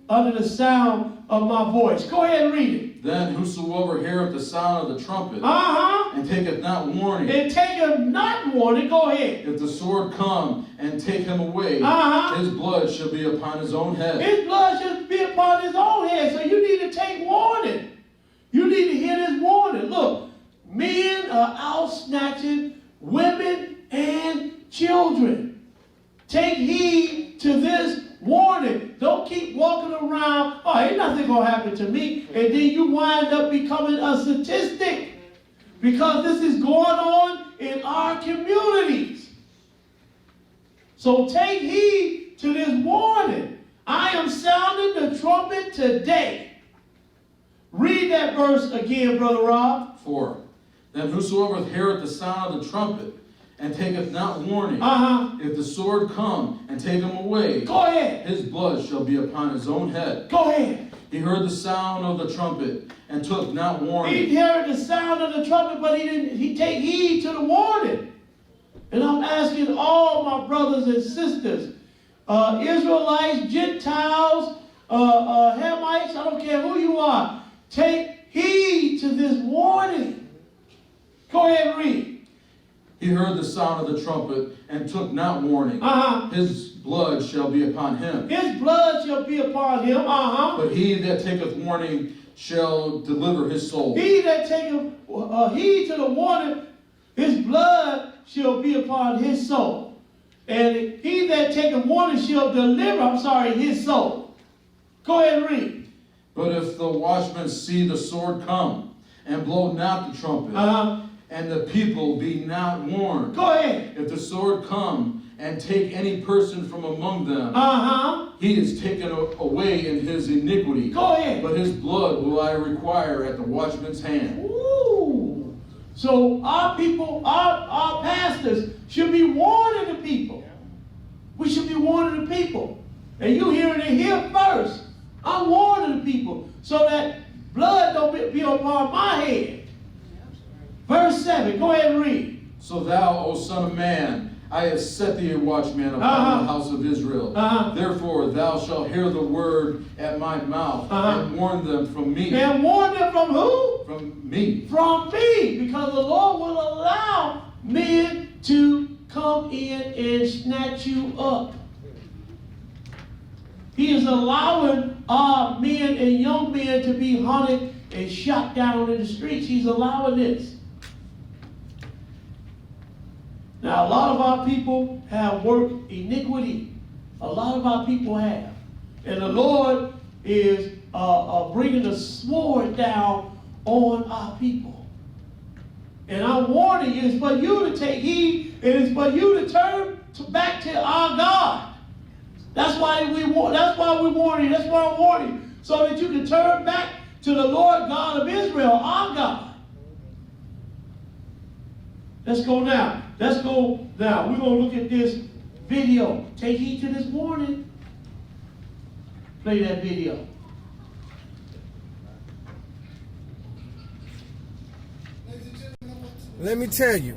under the sound of my voice. Go ahead and read it. Then whosoever heareth the sound of the trumpet, and taketh not warning, and taketh not warning, go ahead. If the sword come and take him away, his blood shall be upon his own head. His blood shall be upon his own head. So you need to take warning. You need to hear this warning. Look, men are out snatching women and children. Take heed to this warning. Don't keep walking around, oh, ain't nothing going to happen to me. And then you wind up becoming a statistic. Because this is going on in our communities. So take heed to this warning. I am sounding the trumpet today. Read that verse again, Brother Rob. 4. Then whosoever heareth the sound of the trumpet, and taketh not warning, if the sword come and take him away, go ahead. His blood shall be upon his own head. Go ahead. He heard the sound of the trumpet and took not warning. He heard the sound of the trumpet, but he take heed to the warning. And I'm asking all my brothers and sisters, Israelites, Gentiles, Hamites, I don't care who you are, take heed to this warning. Go ahead and read. He heard the sound of the trumpet and took not warning. His blood shall be upon him. His blood shall be upon him. But he that taketh warning shall deliver his soul. He that taketh heed to the warning, his blood shall be upon his soul. And he that taketh warning shall deliver, his soul. Go ahead and read. But if the watchman see the sword come and blow not the trumpet, and the people be not warned. Go ahead. If the sword come and take any person from among them, he is taken away in his iniquity. Go ahead. But his blood will I require at the watchman's hand. Ooh. So our people, our pastors should be warning the people. We should be warning the people. And you hearing it here first. I'm warning the people so that blood don't be upon my head. Verse 7, go ahead and read. So thou, O son of man, I have set thee a watchman upon the house of Israel. Therefore thou shalt hear the word at my mouth, and warn them from me. And warn them from who? From me. From me. Because the Lord will allow men to come in and snatch you up. He is allowing our men and young men to be hunted and shot down in the streets. He's allowing this. Now, a lot of our people have worked iniquity. A lot of our people have. And the Lord is bringing a sword down on our people. And I'm warning you, it's for you to take heed, and it's for you to turn back to our God. That's why we warn you. That's why I'm warning you. So that you can turn back to the Lord God of Israel, our God. Let's go now. Let's go now. We're going to look at this video. Take heed to this warning. Play that video. Let me tell you.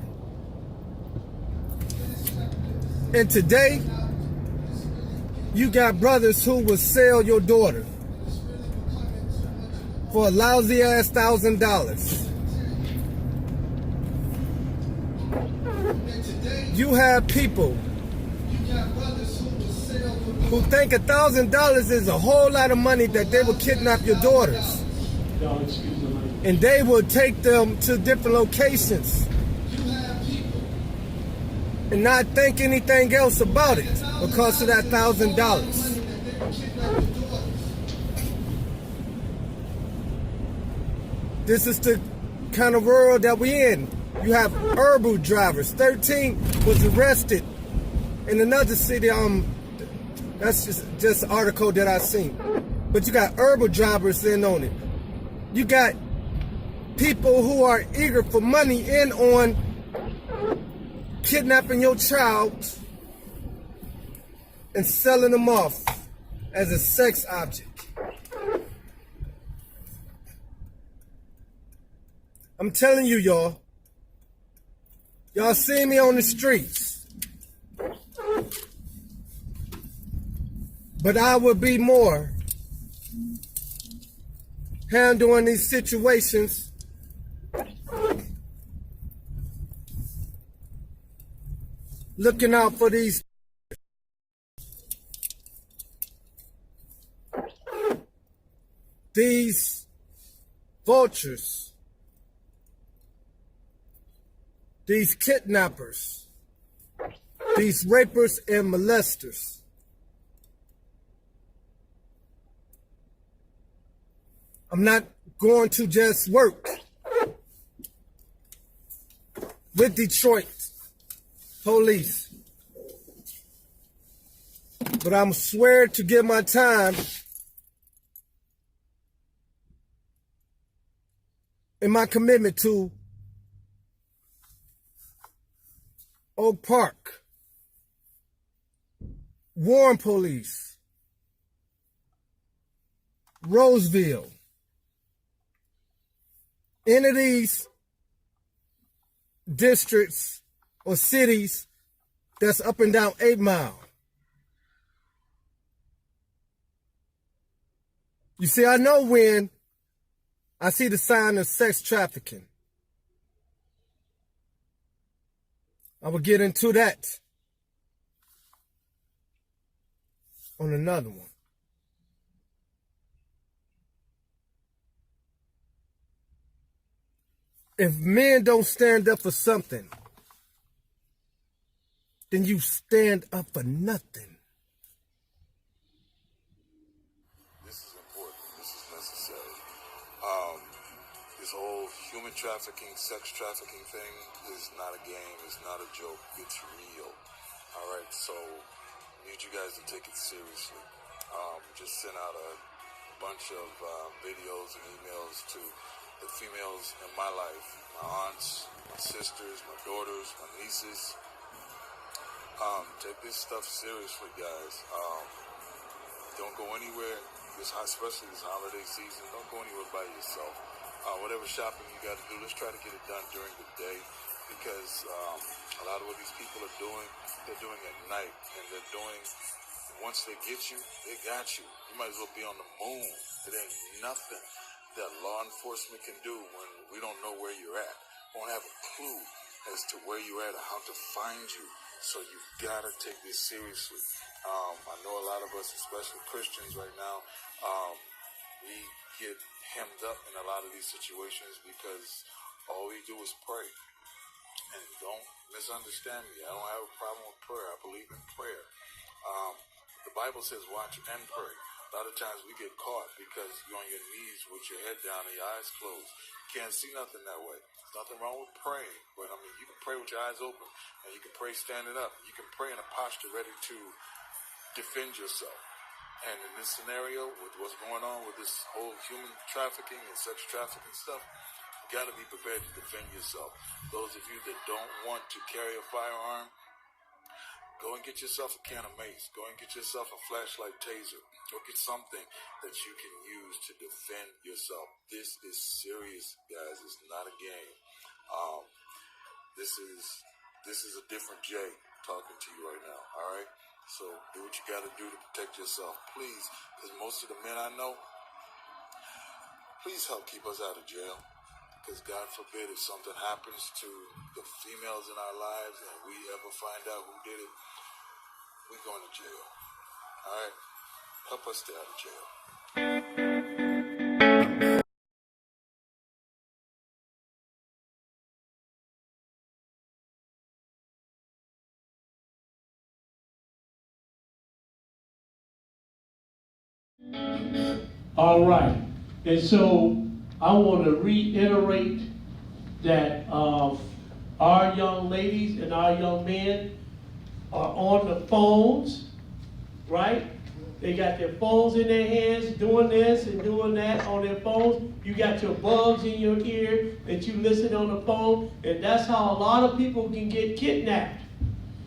And today, you got brothers who will sell your daughter for a lousy ass $1,000. You have people who think $1,000 is a whole lot of money that they will kidnap your daughters. And they will take them to different locations and not think anything else about it because of that $1,000. This is the kind of world that we're in. You have herbal drivers. 13 was arrested in another city. That's just an article that I seen. But you got herbal drivers in on it. You got people who are eager for money in on kidnapping your child and selling them off as a sex object. I'm telling you, y'all. Y'all see me on the streets. But I will be more handling these situations looking out for these vultures, these kidnappers, these rapers and molesters. I'm not going to just work with Detroit police, but I'm swear to give my time and my commitment to Oak Park, Warren Police, Roseville, any of these districts or cities that's up and down 8 Mile. You see, I know when I see the sign of sex trafficking. I will get into that on another one. If men don't stand up for something, then you stand up for nothing. This is important. This is necessary. This whole human trafficking, sex trafficking thing is not a game. It's not a joke. It's real. All right. So I need you guys to take it seriously. Just sent out a bunch of videos and emails to the females in my life, my aunts, my sisters, my daughters, my nieces. Take this stuff seriously, guys. Don't go anywhere, especially this holiday season. Don't go anywhere by yourself. Whatever shopping you got to do, let's try to get it done during the day, because a lot of what these people are doing, they're doing at night, and they're doing, once they get you, they got you. You might as well be on the moon. It ain't nothing that law enforcement can do when we don't know where you're at. We won't have a clue as to where you're at or how to find you. So you've got to take this seriously. I know a lot of us, especially Christians right now, we get hemmed up in a lot of these situations because all we do is pray. And don't misunderstand me. I don't have a problem with prayer. I believe in prayer. The Bible says watch and pray. A lot of times we get caught because you're on your knees with your head down and your eyes closed. You can't see nothing that way. There's nothing wrong with praying. But I mean, you can pray with your eyes open, and you can pray standing up. You can pray in a posture ready to defend yourself. And in this scenario, with what's going on with this whole human trafficking and sex trafficking stuff, you got to be prepared to defend yourself. Those of you that don't want to carry a firearm, go and get yourself a can of mace. Go and get yourself a flashlight taser. Go get something that you can use to defend yourself. This is serious, guys. It's not a game. This is a different Jay talking to you right now, all right? So do what you got to do to protect yourself, please, because most of the men I know, please help keep us out of jail, because God forbid if something happens to the females in our lives and we ever find out who did it, we're going to jail, all right? Help us stay out of jail. All right, and so I want to reiterate that our young ladies and our young men are on the phones, right? They got their phones in their hands, doing this and doing that on their phones. You got your bugs in your ear that you listen on the phone, and that's how a lot of people can get kidnapped,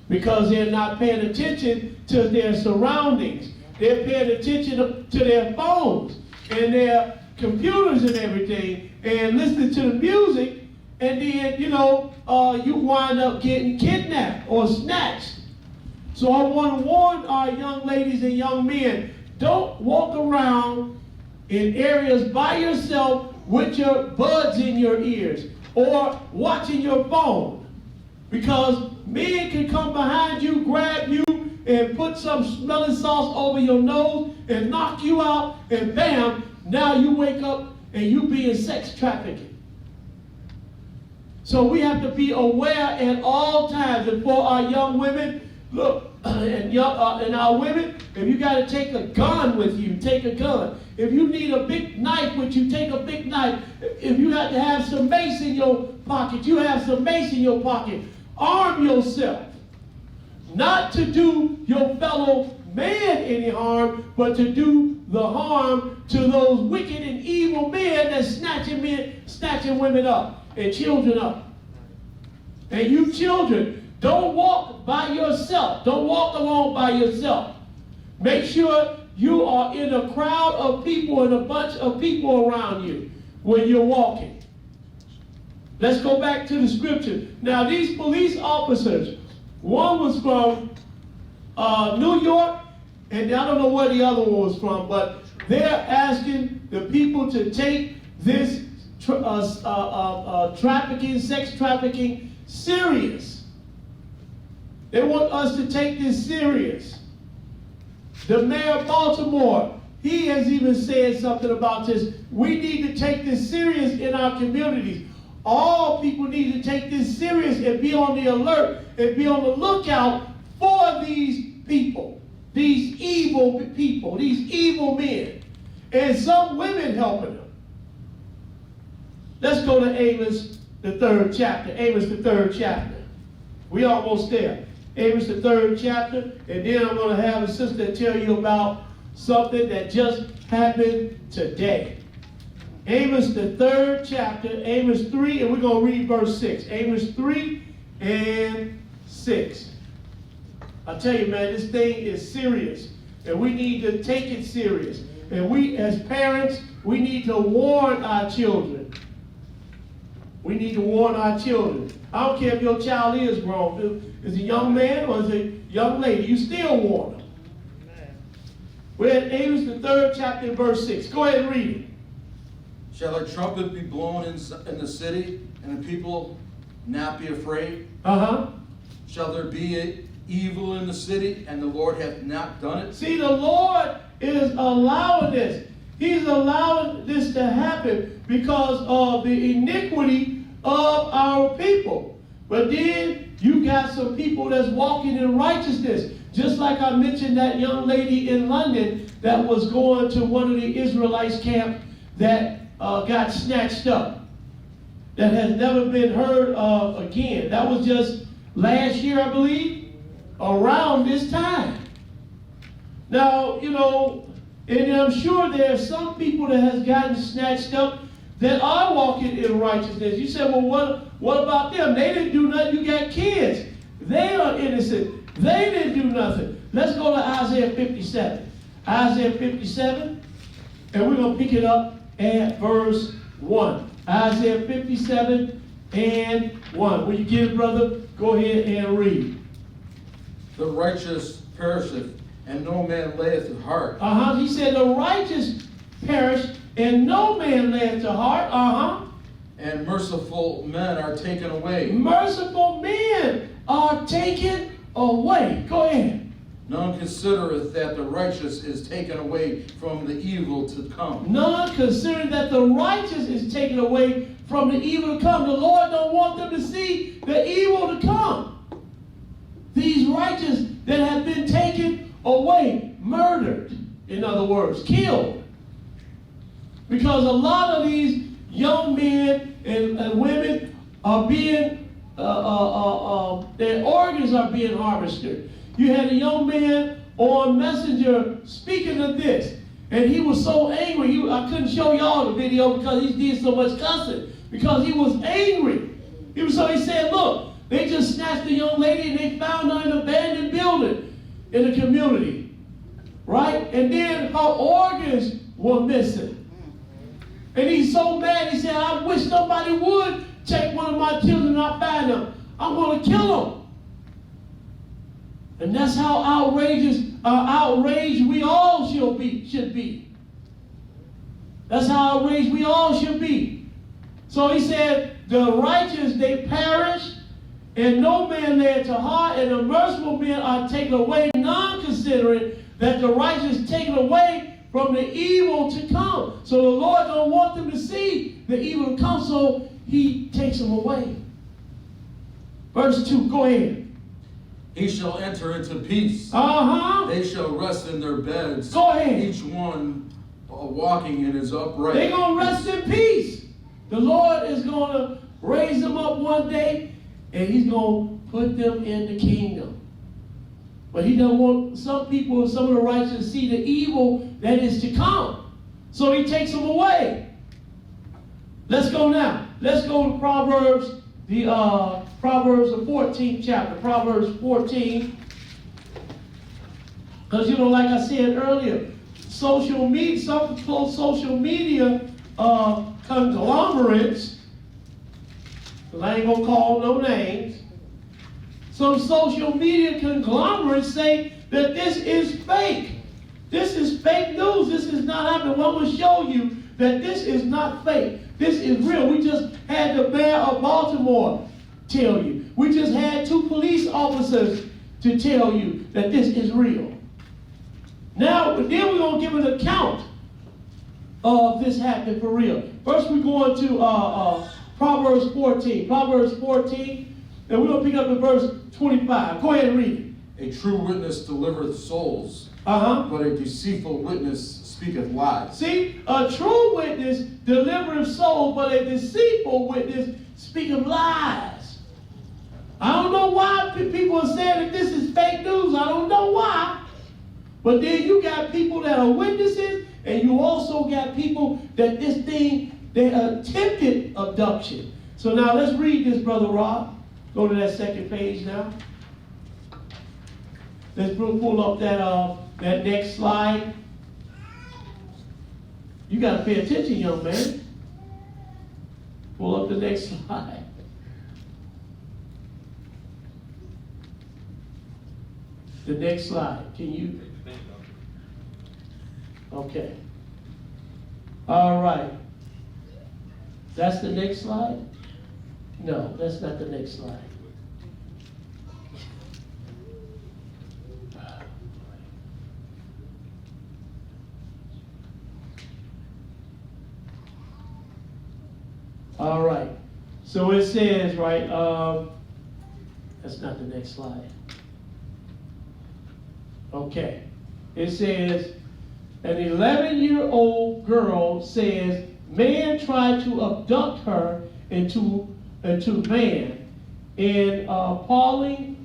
because they're not paying attention to their surroundings. They're paying attention to their phones and their computers and everything, and listening to the music, and then, you wind up getting kidnapped or snatched. So I want to warn our young ladies and young men, don't walk around in areas by yourself with your buds in your ears or watching your phone, because men can come behind you, grab you, and put some smelling sauce over your nose and knock you out, and bam, now you wake up and you being sex trafficking. So we have to be aware at all times. And for our young women, look, and our women, if you got to take a gun with you, take a gun. If you need a big knife with you, take a big knife. If you have to have some mace in your pocket, you have some mace in your pocket. Arm yourself. Not to do your fellow man any harm, but to do the harm to those wicked and evil men that's snatching women up and children up. And you children, don't walk by yourself. Don't walk alone by yourself. Make sure you are in a crowd of people and a bunch of people around you when you're walking. Let's go back to the scripture. Now, these police officers, one was from New York, and I don't know where the other one was from, but they're asking the people to take this sex trafficking serious. They want us to take this serious. The mayor of Baltimore, he has even said something about this. We need to take this serious in our communities. All people need to take this serious and be on the alert and be on the lookout for these people, these evil people, these evil men, and some women helping them. Let's go to Amos, the 3rd chapter. Amos, the 3rd chapter. We almost there. Amos, the 3rd chapter, and then I'm going to have a sister tell you about something that just happened today. Amos, the 3rd chapter, Amos 3, and we're going to read verse 6. Amos 3 and 6. I tell you, man, this thing is serious, and we need to take it serious. And we, as parents, we need to warn our children. We need to warn our children. I don't care if your child is grown. Is a young man or is a young lady, you still warn them. We're at Amos, the 3rd chapter, verse 6. Go ahead and read it. Shall a trumpet be blown in the city, and the people not be afraid? Shall there be evil in the city, and the Lord hath not done it? See, the Lord is allowing this. He's allowing this to happen because of the iniquity of our people. But then you got some people that's walking in righteousness. Just like I mentioned that young lady in London that was going to one of the Israelites camp that got snatched up, that has never been heard of again. That was just last year, I believe, around this time. Now, you know, and I'm sure there are some people that has gotten snatched up that are walking in righteousness. You said, well, what about them? They didn't do nothing. You got kids. They are innocent. They didn't do nothing. Let's go to Isaiah 57. Isaiah 57, and we're going to pick it up at verse 1. Isaiah 57 and 1. When you get it, brother, go ahead and read. The righteous perisheth, and no man layeth to heart. He said, the righteous perish, and no man layeth to heart. And merciful men are taken away. Merciful men are taken away. Go ahead. None considereth that the righteous is taken away from the evil to come. None consider that the righteous is taken away from the evil to come. The Lord don't want them to see the evil to come. These righteous that have been taken away, murdered, in other words, killed. Because a lot of these young men and women are being, their organs are being harvested. You had a young man on Messenger speaking of this, and he was so angry. I couldn't show y'all the video because he did so much cussing, because he was angry. He said, look, they just snatched a young lady and they found her in an abandoned building in the community, right? And then her organs were missing. And he's so mad, he said, I wish somebody would take one of my children and I find them. I'm going to kill them. And that's how outraged we all should be. That's how outraged we all should be. So he said, the righteous, they perish, and no man lay to heart, and the merciful men are taken away, none considering that the righteous is taken away from the evil to come. So the Lord don't want them to see the evil to come, so he takes them away. Verse 2, go ahead. He shall enter into peace. They shall rest in their beds. Go ahead. Each one walking in his upright. They're going to rest in peace. The Lord is going to raise them up one day, and he's going to put them in the kingdom. But he doesn't want some people, some of the righteous, to see the evil that is to come. So he takes them away. Let's go now. Let's go to Proverbs, the 14th chapter. Proverbs 14. Because, you know, like I said earlier, social media, some social media conglomerates, because I ain't going to call no names, some social media conglomerates say that this is fake. This is fake news. This is not happening. Well, I'm going to show you that this is not fake. This is real. We just had the mayor of Baltimore tell you. We just had 2 police officers to tell you that this is real. Now, then we're going to give an account of this happening for real. First, we're going to Proverbs 14. Proverbs 14, and we're going to pick up in verse 25. Go ahead and read it. A true witness delivereth souls, but a deceitful witness speaketh lies. See, a true witness delivereth souls, but a deceitful witness speaketh lies. I don't know why people are saying that this is fake news. I don't know why. But then you got people that are witnesses, and you also got people that this thing, they attempted abduction. So now let's read this, Brother Rob. Go to that second page now. Let's pull up that next slide. You got to pay attention, young man. Pull up the next slide. The next slide. Can you? Okay. All right. That's the next slide? No, that's not the next slide. All right. So it says, right, that's not the next slide. Okay. It says, an 11-year-old girl says, man tried to abduct her into man. And Paulding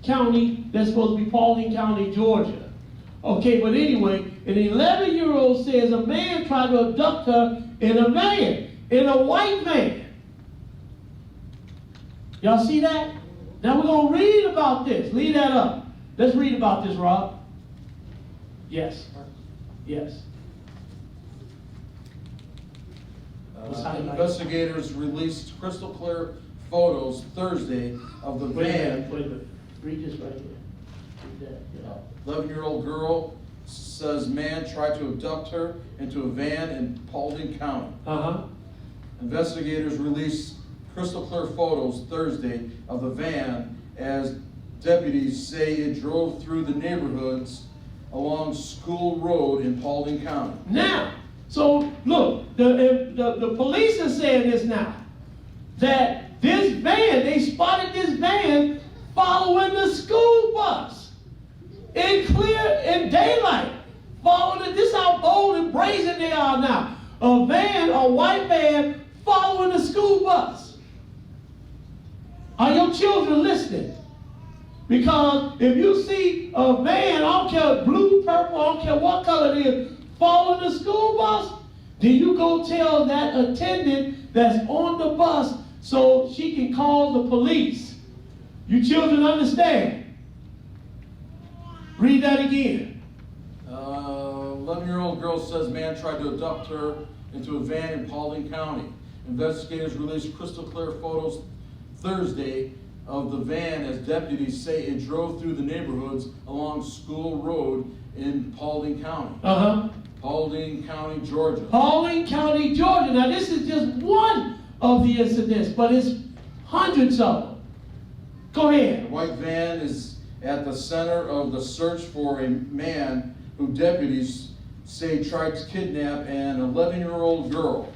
county, that's supposed to be Paulding County, Georgia. Okay, but anyway, an 11-year-old says a man tried to abduct her in a van, in a white van. Y'all see that? Now we're going to read about this. Leave that up. Let's read about this, Rob. Yes. Yes. Investigators released crystal clear photos Thursday of the van. Wait a minute. Read this right here. Read that. Yeah. 11-year-old girl says man tried to abduct her into a van in Paulding County. Investigators released crystal clear photos Thursday of the van as deputies say it drove through the neighborhoods along School Road in Paulding County. Now, so look, the police are saying this now, that this van, they spotted this van following the school bus in daylight, following it. This is how bold and brazen they are now. A van, a white van, following the school bus. Are your children listening? Because if you see a van, I don't care blue, purple, I don't care what color it is, following the school bus, then you go tell that attendant that's on the bus so she can call the police. You children understand? Read that again. 11-year-old girl says man tried to abduct her into a van in Paulding County. Investigators released crystal clear photos Thursday of the van as deputies say it drove through the neighborhoods along School Road in Paulding County. Paulding County, Georgia. Paulding County, Georgia. Now this is just one of the incidents, but it's hundreds of them. Go ahead. The white van is at the center of the search for a man who deputies say tried to kidnap an 11-year-old girl.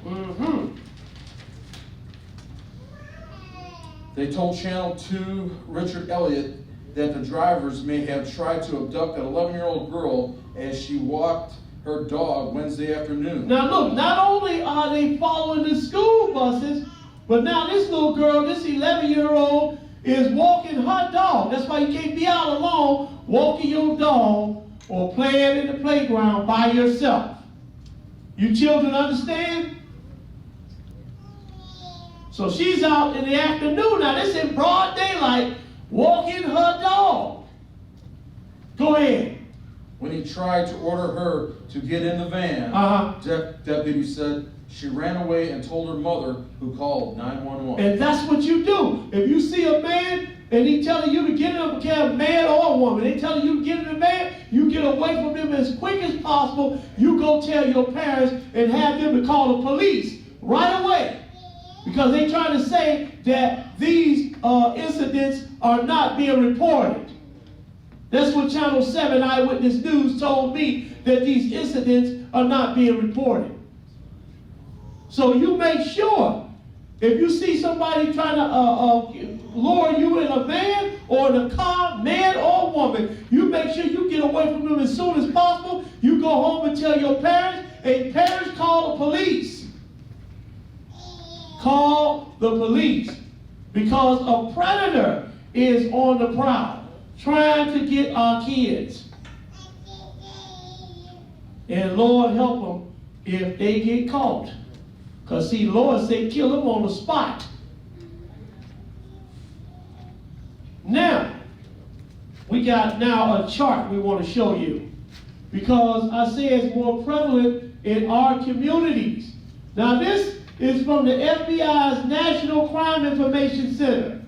They told Channel 2 Richard Elliott that the drivers may have tried to abduct an 11-year-old girl as she walked her dog Wednesday afternoon. Now look, not only are they following the school buses, but now this little girl, this 11-year-old, is walking her dog. That's why you can't be out alone walking your dog or playing in the playground by yourself. You children understand? So she's out in the afternoon. Now this is in broad daylight, walking her dog. Go ahead. When he tried to order her to get in the van, deputy said she ran away and told her mother, who called 911. And that's what you do. If you see a man and he telling you to get in a cab, man or a woman, they telling you to get in the van, you get away from them as quick as possible. You go tell your parents and have them to call the police right away. Because they're trying to say that these incidents are not being reported. That's what Channel 7 Eyewitness News told me, that these incidents are not being reported. So you make sure, if you see somebody trying to lure you in a van or in a car, man or woman, you make sure you get away from them as soon as possible. You go home and tell your parents, and parents call the police. Call the police, because a predator is on the prowl trying to get our kids. And Lord help them if they get caught. Because see, Lord say kill them on the spot. Now, we got now a chart we want to show you. Because I say it's more prevalent in our communities. Now this is from the FBI's National Crime Information Center.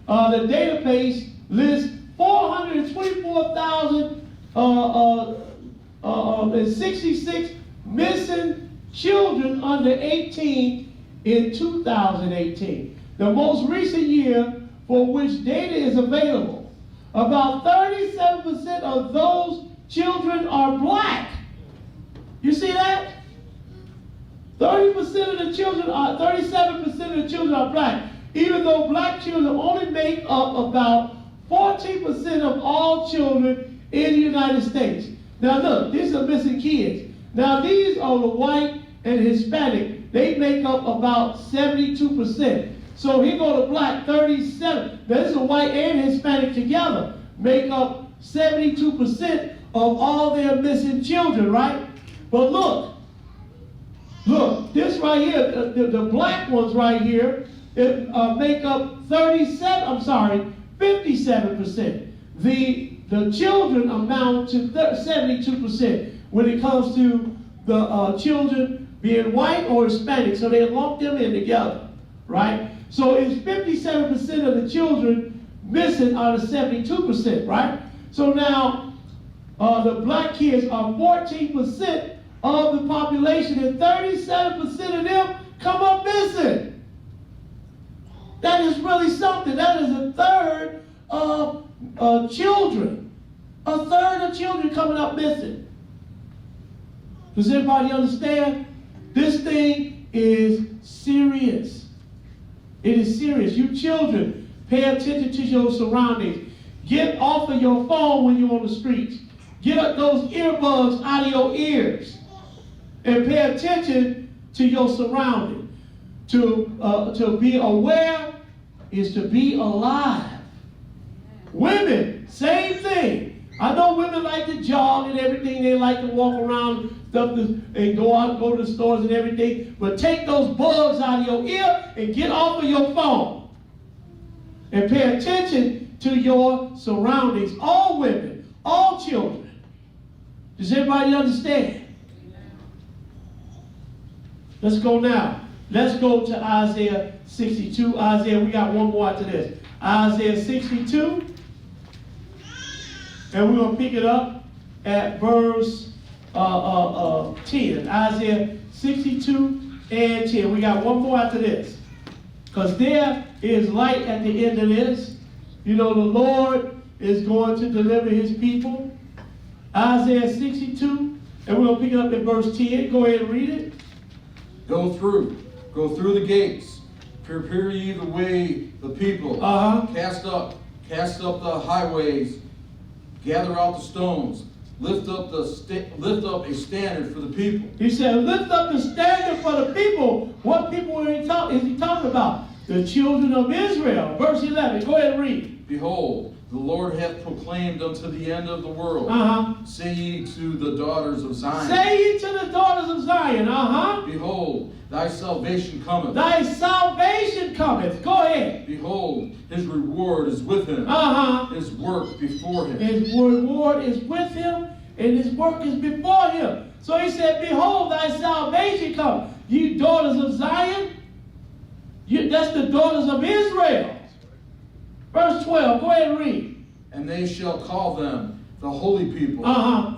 The database lists 424,066 missing children under 18 in 2018. The most recent year for which data is available. About 37% of those children are black. You see that? 37% of the children are black, even though black children only make up about 14% of all children in the United States. Now look, these are missing kids. Now these are the white and Hispanic. They make up about 72%. So here go the black, 37. Now this is white and Hispanic together. Make up 72% of all their missing children, right? But look, this right here, the black ones right here, it make up 57%. The children amount to 72% when it comes to the children being white or Hispanic. So they lump them in together, right? So it's 57% of the children missing out of 72%, right? So now the black kids are 14% of the population, and 37% of them come up missing. That is really something. That is a third of children. A third of children coming up missing. Does everybody understand? This thing is serious. It is serious. You children, pay attention to your surroundings. Get off of your phone when you're on the streets. Get those earbuds out of your ears. And pay attention to your surroundings. To be aware is to be alive. Women, same thing. I know women like to jog and everything. They like to walk around stuff and go out and go to the stores and everything. But take those bugs out of your ear and get off of your phone. And pay attention to your surroundings. All women, all children. Does everybody understand? Let's go now. Let's go to Isaiah 62. Isaiah, we got one more after this. Isaiah 62. And we're going to pick it up at verse 10. Isaiah 62 and 10. We got one more after this. Because there is light at the end of this. You know, the Lord is going to deliver his people. Isaiah 62. And we're going to pick it up at verse 10. Go ahead and read it. Go through the gates. Prepare ye the way, the people. Cast up the highways. Gather out the stones. Lift up a standard for the people. He said, lift up the standard for the people. What people is he talking about? The children of Israel. Verse 11. Go ahead and read. Behold, the Lord hath proclaimed unto the end of the world. Say ye to the daughters of Zion. Say ye to the daughters of Zion. Behold, thy salvation cometh. Thy salvation cometh. Go ahead. Behold, his reward is with him. His work before him. His reward is with him, and his work is before him. So he said, behold, thy salvation cometh. You daughters of Zion. That's the daughters of Israel. Verse 12, go ahead and read. And they shall call them the holy people,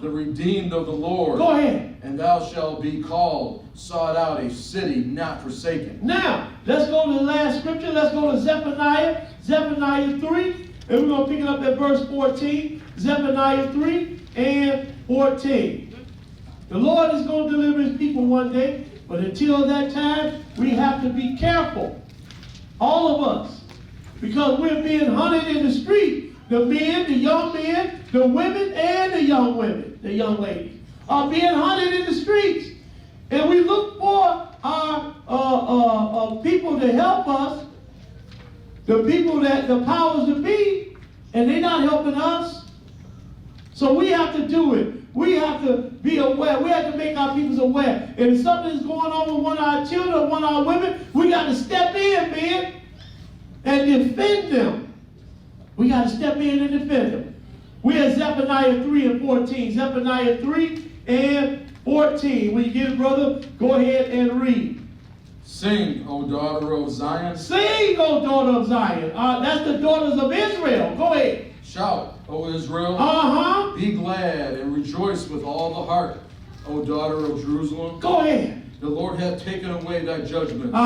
the redeemed of the Lord. Go ahead. And thou shalt be called, sought out, a city not forsaken. Now, let's go to the last scripture. Let's go to Zephaniah 3. And we're going to pick it up at verse 14. Zephaniah 3 and 14. The Lord is going to deliver his people one day. But until that time, we have to be careful. All of us. Because we're being hunted in the street. The men, the young men, the women, and the young women, the young ladies, are being hunted in the streets. And we look for our people to help us, the people that the powers to be, and they're not helping us. So we have to do it. We have to be aware. We have to make our people aware. And if something is going on with one of our children or one of our women, we got to step in, man, and defend them. We got to step in and defend them. We're at Zephaniah 3 and 14. Zephaniah 3 and 14. When you get it, brother, go ahead and read. Sing, O daughter of Zion. Sing, O daughter of Zion. That's the daughters of Israel. Go ahead. Shout, O Israel. Be glad and rejoice with all the heart, O daughter of Jerusalem. Go ahead. The Lord hath taken away thy judgments.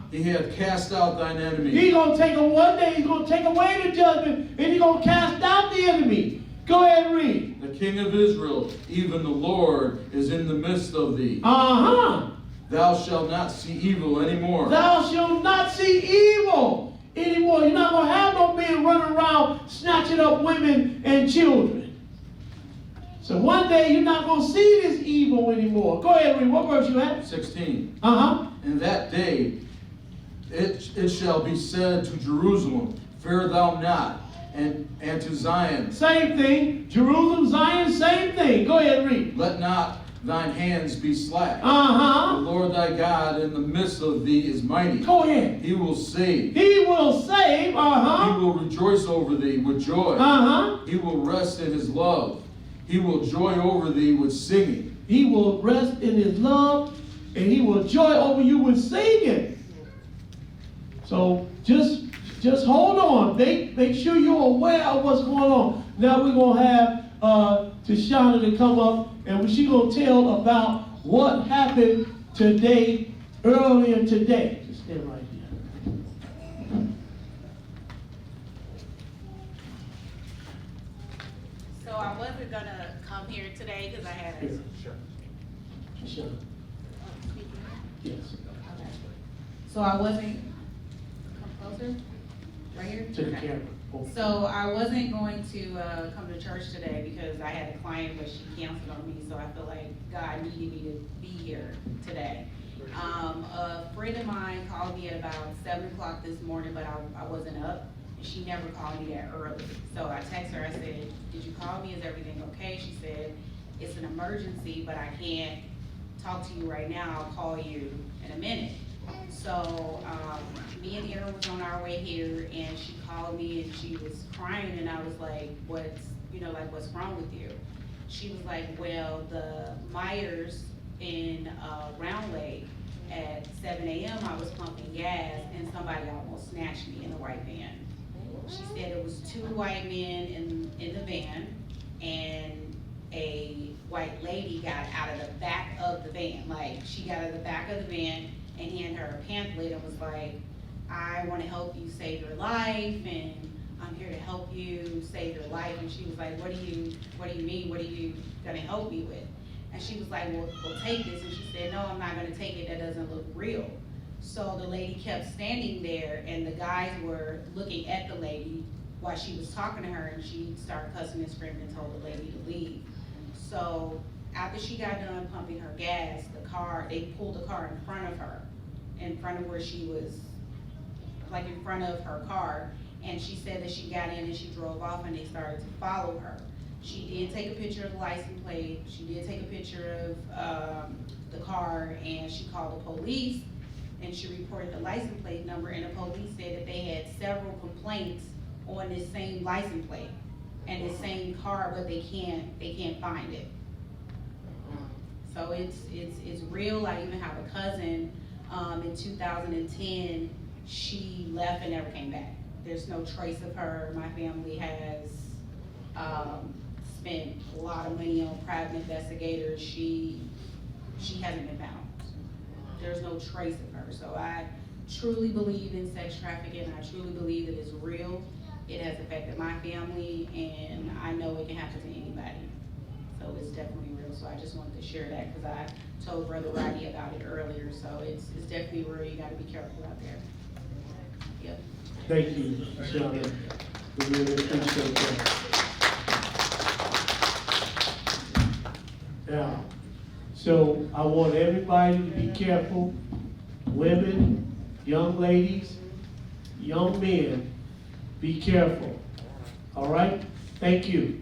He hath cast out thine enemy. He's going to take one day, he's going to take away the judgment, and he's going to cast out the enemy. Go ahead and read. The King of Israel, even the Lord, is in the midst of thee. Thou shalt not see evil anymore. Thou shalt not see evil anymore. You're not going to have no men running around snatching up women and children. So one day you're not going to see this evil anymore. Go ahead and read. What verse you at? 16. In that day It shall be said to Jerusalem, fear thou not, and to Zion, Same thing. Jerusalem, Zion, same thing. Go ahead and read. let not thine hands be slack. The Uh-huh. Lord thy God in the midst of thee is mighty. Go ahead. He will save. He will save. He Uh-huh. will rejoice over thee with joy. Uh-huh. He will rest in his love. He will joy over thee with singing. He will rest in his love, and he will joy over you with singing. So just hold on. Make sure you're aware of what's going on. Now we're going to have Tashana to come up, and she's going to tell about what happened today, earlier today. Just stand right here. So I wasn't gonna come here today because I had a. Here. Tashana. Yes. Okay. So I wasn't, come closer, right here? To the Okay. camera. Oh. So I wasn't going to come to church today because I had a client, but she canceled on me, so I feel like God needed me to be here today. A friend of mine called me at about 7 o'clock this morning, but I wasn't up, and she never called me that early. So I texted her, I said, did you call me, is everything okay? She said, it's an emergency, but I can't talk to you right now, I'll call you in a minute. So, me and Erin was on our way here, and she called me and she was crying, and I was like, what's wrong with you? She was like, well, the Myers in Round Lake at 7 a.m. I was pumping gas and somebody almost snatched me in a white van. She said it was 2 white men in the van, and a white lady got out of the back of the van. Like, she got out of the back of the van and handed her a pamphlet and was like, I want to help you save your life, and I'm here to help you save your life. And she was like, what do you mean? What are you gonna help me with? And she was like, well, take this. And she said, no, I'm not gonna take it, that doesn't look real. So the lady kept standing there, and the guys were looking at the lady while she was talking to her, and she started cussing and screaming and told the lady to leave. So after she got done pumping her gas, they pulled the car in front of her, in front of where she was, like in front of her car, and she said that she got in and she drove off, and they started to follow her. She did take a picture of the license plate, she did take a picture of the car, and she called the police, and she reported the license plate number, and the police said that they had several complaints on this same license plate and the same car, but they can't find it. So it's real. I even have a cousin, in 2010, she left and never came back. There's no trace of her. My family has spent a lot of money on private investigators. She hasn't been found. There's no trace of her. So I truly believe in sex trafficking. I truly believe that it's real. It has affected my family, and I know it can happen to anybody. So it's definitely real. So I just wanted to share that because I told Brother Rodney about it earlier. So it's definitely real. You got to be careful out there. Yep. Thank you, Shauna. We really appreciate that. Now, so I want everybody to be careful. Women, young ladies, young men, be careful. All right? Thank you.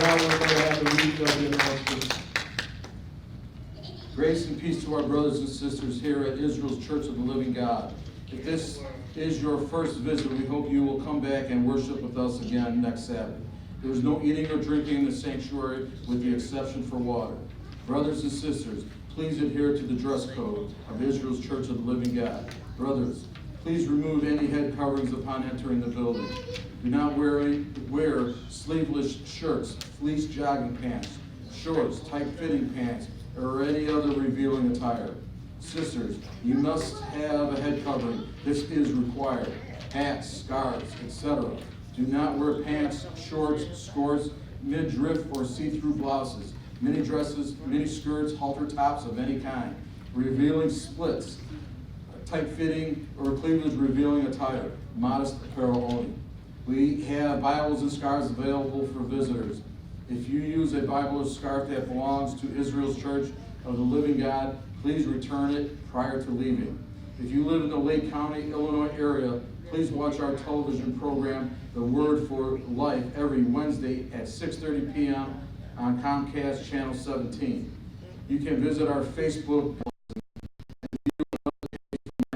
Now we're going to have the reading of the announcements. Grace and peace to our brothers and sisters here at Israel's Church of the Living God. If this is your first visit, we hope you will come back and worship with us again next Sabbath. There is no eating or drinking in the sanctuary with the exception for water. Brothers and sisters, please adhere to the dress code of Israel's Church of the Living God. Brothers, please remove any head coverings upon entering the building. Do not wear sleeveless shirts, fleece jogging pants, shorts, tight-fitting pants, or any other revealing attire. Sisters, you must have a head covering. This is required. Hats, scarves, etc. Do not wear pants, shorts, skirts, midriff or see-through blouses, mini dresses, mini skirts, halter tops of any kind, revealing splits, tight-fitting or cleavage revealing attire, modest apparel only. We have Bibles and scarves available for visitors. If you use a Bible or scarf that belongs to Israel's Church of the Living God, Please return it prior to leaving. If you live in the Lake County, Illinois area, please watch our television program, The Word for Life, every Wednesday at 6:30 p.m. on Comcast Channel 17. You can visit our Facebook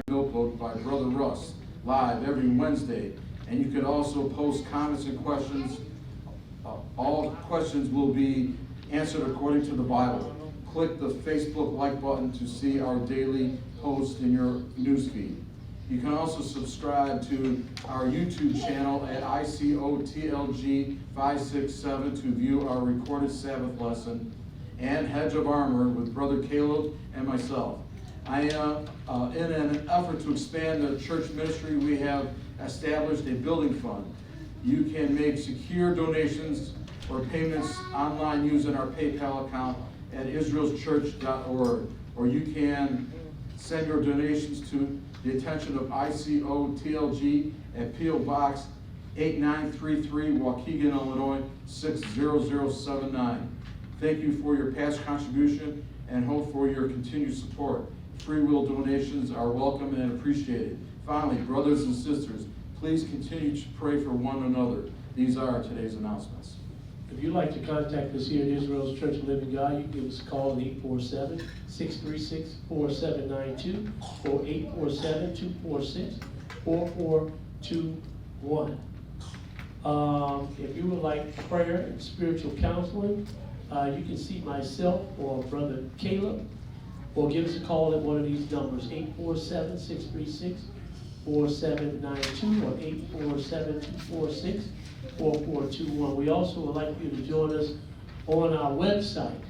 notebook by Brother Russ, live every Wednesday. And you can also post comments and questions. All questions will be answered according to the Bible. Click the Facebook like button to see our daily posts in your newsfeed. You can also subscribe to our YouTube channel at ICOTLG567 to view our recorded Sabbath lesson and Hedge of Armor with Brother Caleb and myself. In an effort to expand the church ministry, we have established a building fund. You can make secure donations or payments online using our PayPal account at israelschurch.org, or you can send your donations to the attention of ICOTLG at P.O. Box 8933, Waukegan, Illinois 60079. Thank you for your past contribution and hope for your continued support. Free will donations are welcome and appreciated. Finally, brothers and sisters, please continue to pray for one another. These are today's announcements. If you'd like to contact us here at Israel's Church of Living God, you can give us a call at 847-636-4792 or 847-246-4421. If you would like prayer and spiritual counseling, you can see myself or Brother Caleb, or give us a call at one of these numbers, 847-636-4792 or 847-246-4421. We also would like you to join us on our website.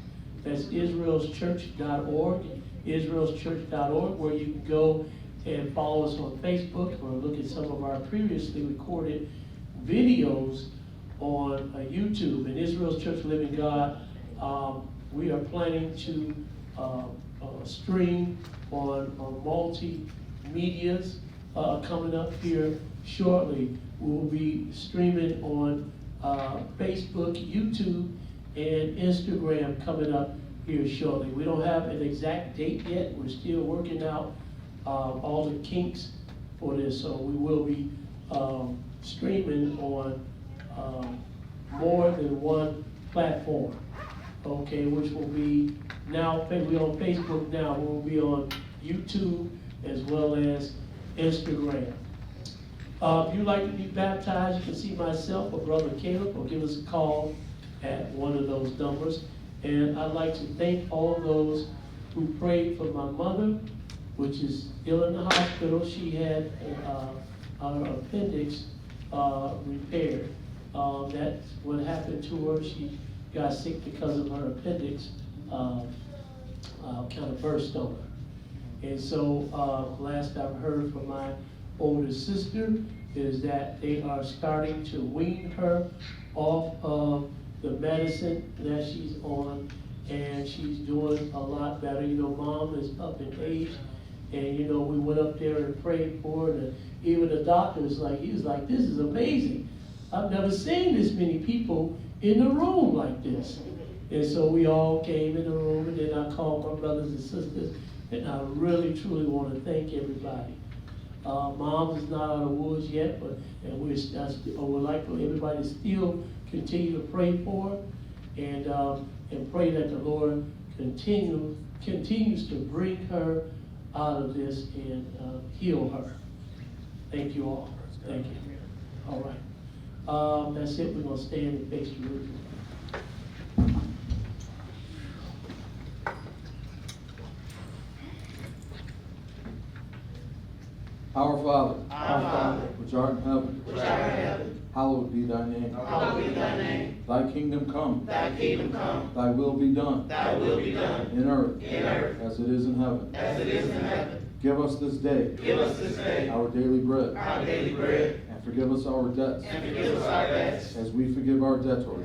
That's israelschurch.org, israelschurch.org, where you can go and follow us on Facebook or look at some of our previously recorded videos on YouTube. In Israel's Church of Living God, we are planning to stream on multi-medias coming up here shortly. We will be streaming on Facebook, YouTube, and Instagram coming up here shortly. We don't have an exact date yet. We're still working out all the kinks for this, so we will be streaming on more than one platform, okay, which will be now, we're on Facebook now, we'll be on YouTube as well as Instagram. If you'd like to be baptized, you can see myself or Brother Caleb, or give us a call at one of those numbers. And I'd like to thank all those who prayed for my mother, which is still in the hospital. She had her appendix repaired. That's what happened to her. She got sick because of her appendix kind of burst on her. And so last I've heard from my older sister is that they are starting to wean her off of the medicine that she's on, and she's doing a lot better. You know, Mom is up in age, and you know, we went up there and prayed for her, and even the doctor was like, he was like, this is amazing. I've never seen this many people in the room like this. And so we all came in the room, and then I called my brothers and sisters, and I really, truly want to thank everybody. Mom is not out of the woods yet, but and would like for everybody to still continue to pray for her, and pray that the Lord continues to bring her out of this and heal her. Thank you all. Thank you. All right. That's it. We're going to stand and face the roof. Our Father, Father, which art in heaven, hallowed be thy name. Thy kingdom come. Thy will be done. In earth. As it is in heaven. Give us this day. Our daily bread. And forgive us our debts. As we forgive our debtors.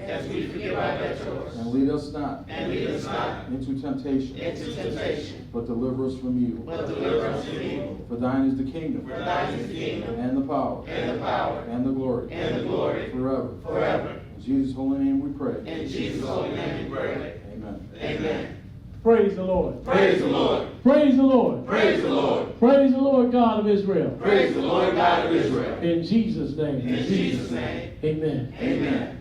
And lead us not. Into temptation. But deliver us from evil. For thine is the kingdom. And the power. And the glory. Forever. In Jesus' holy name we pray. Amen. Praise the Lord. Praise the Lord. Praise the Lord. Praise the Lord. Praise the Lord God of Israel. Praise the Lord God of Israel. In Jesus' name. In Jesus' name. Amen. Amen.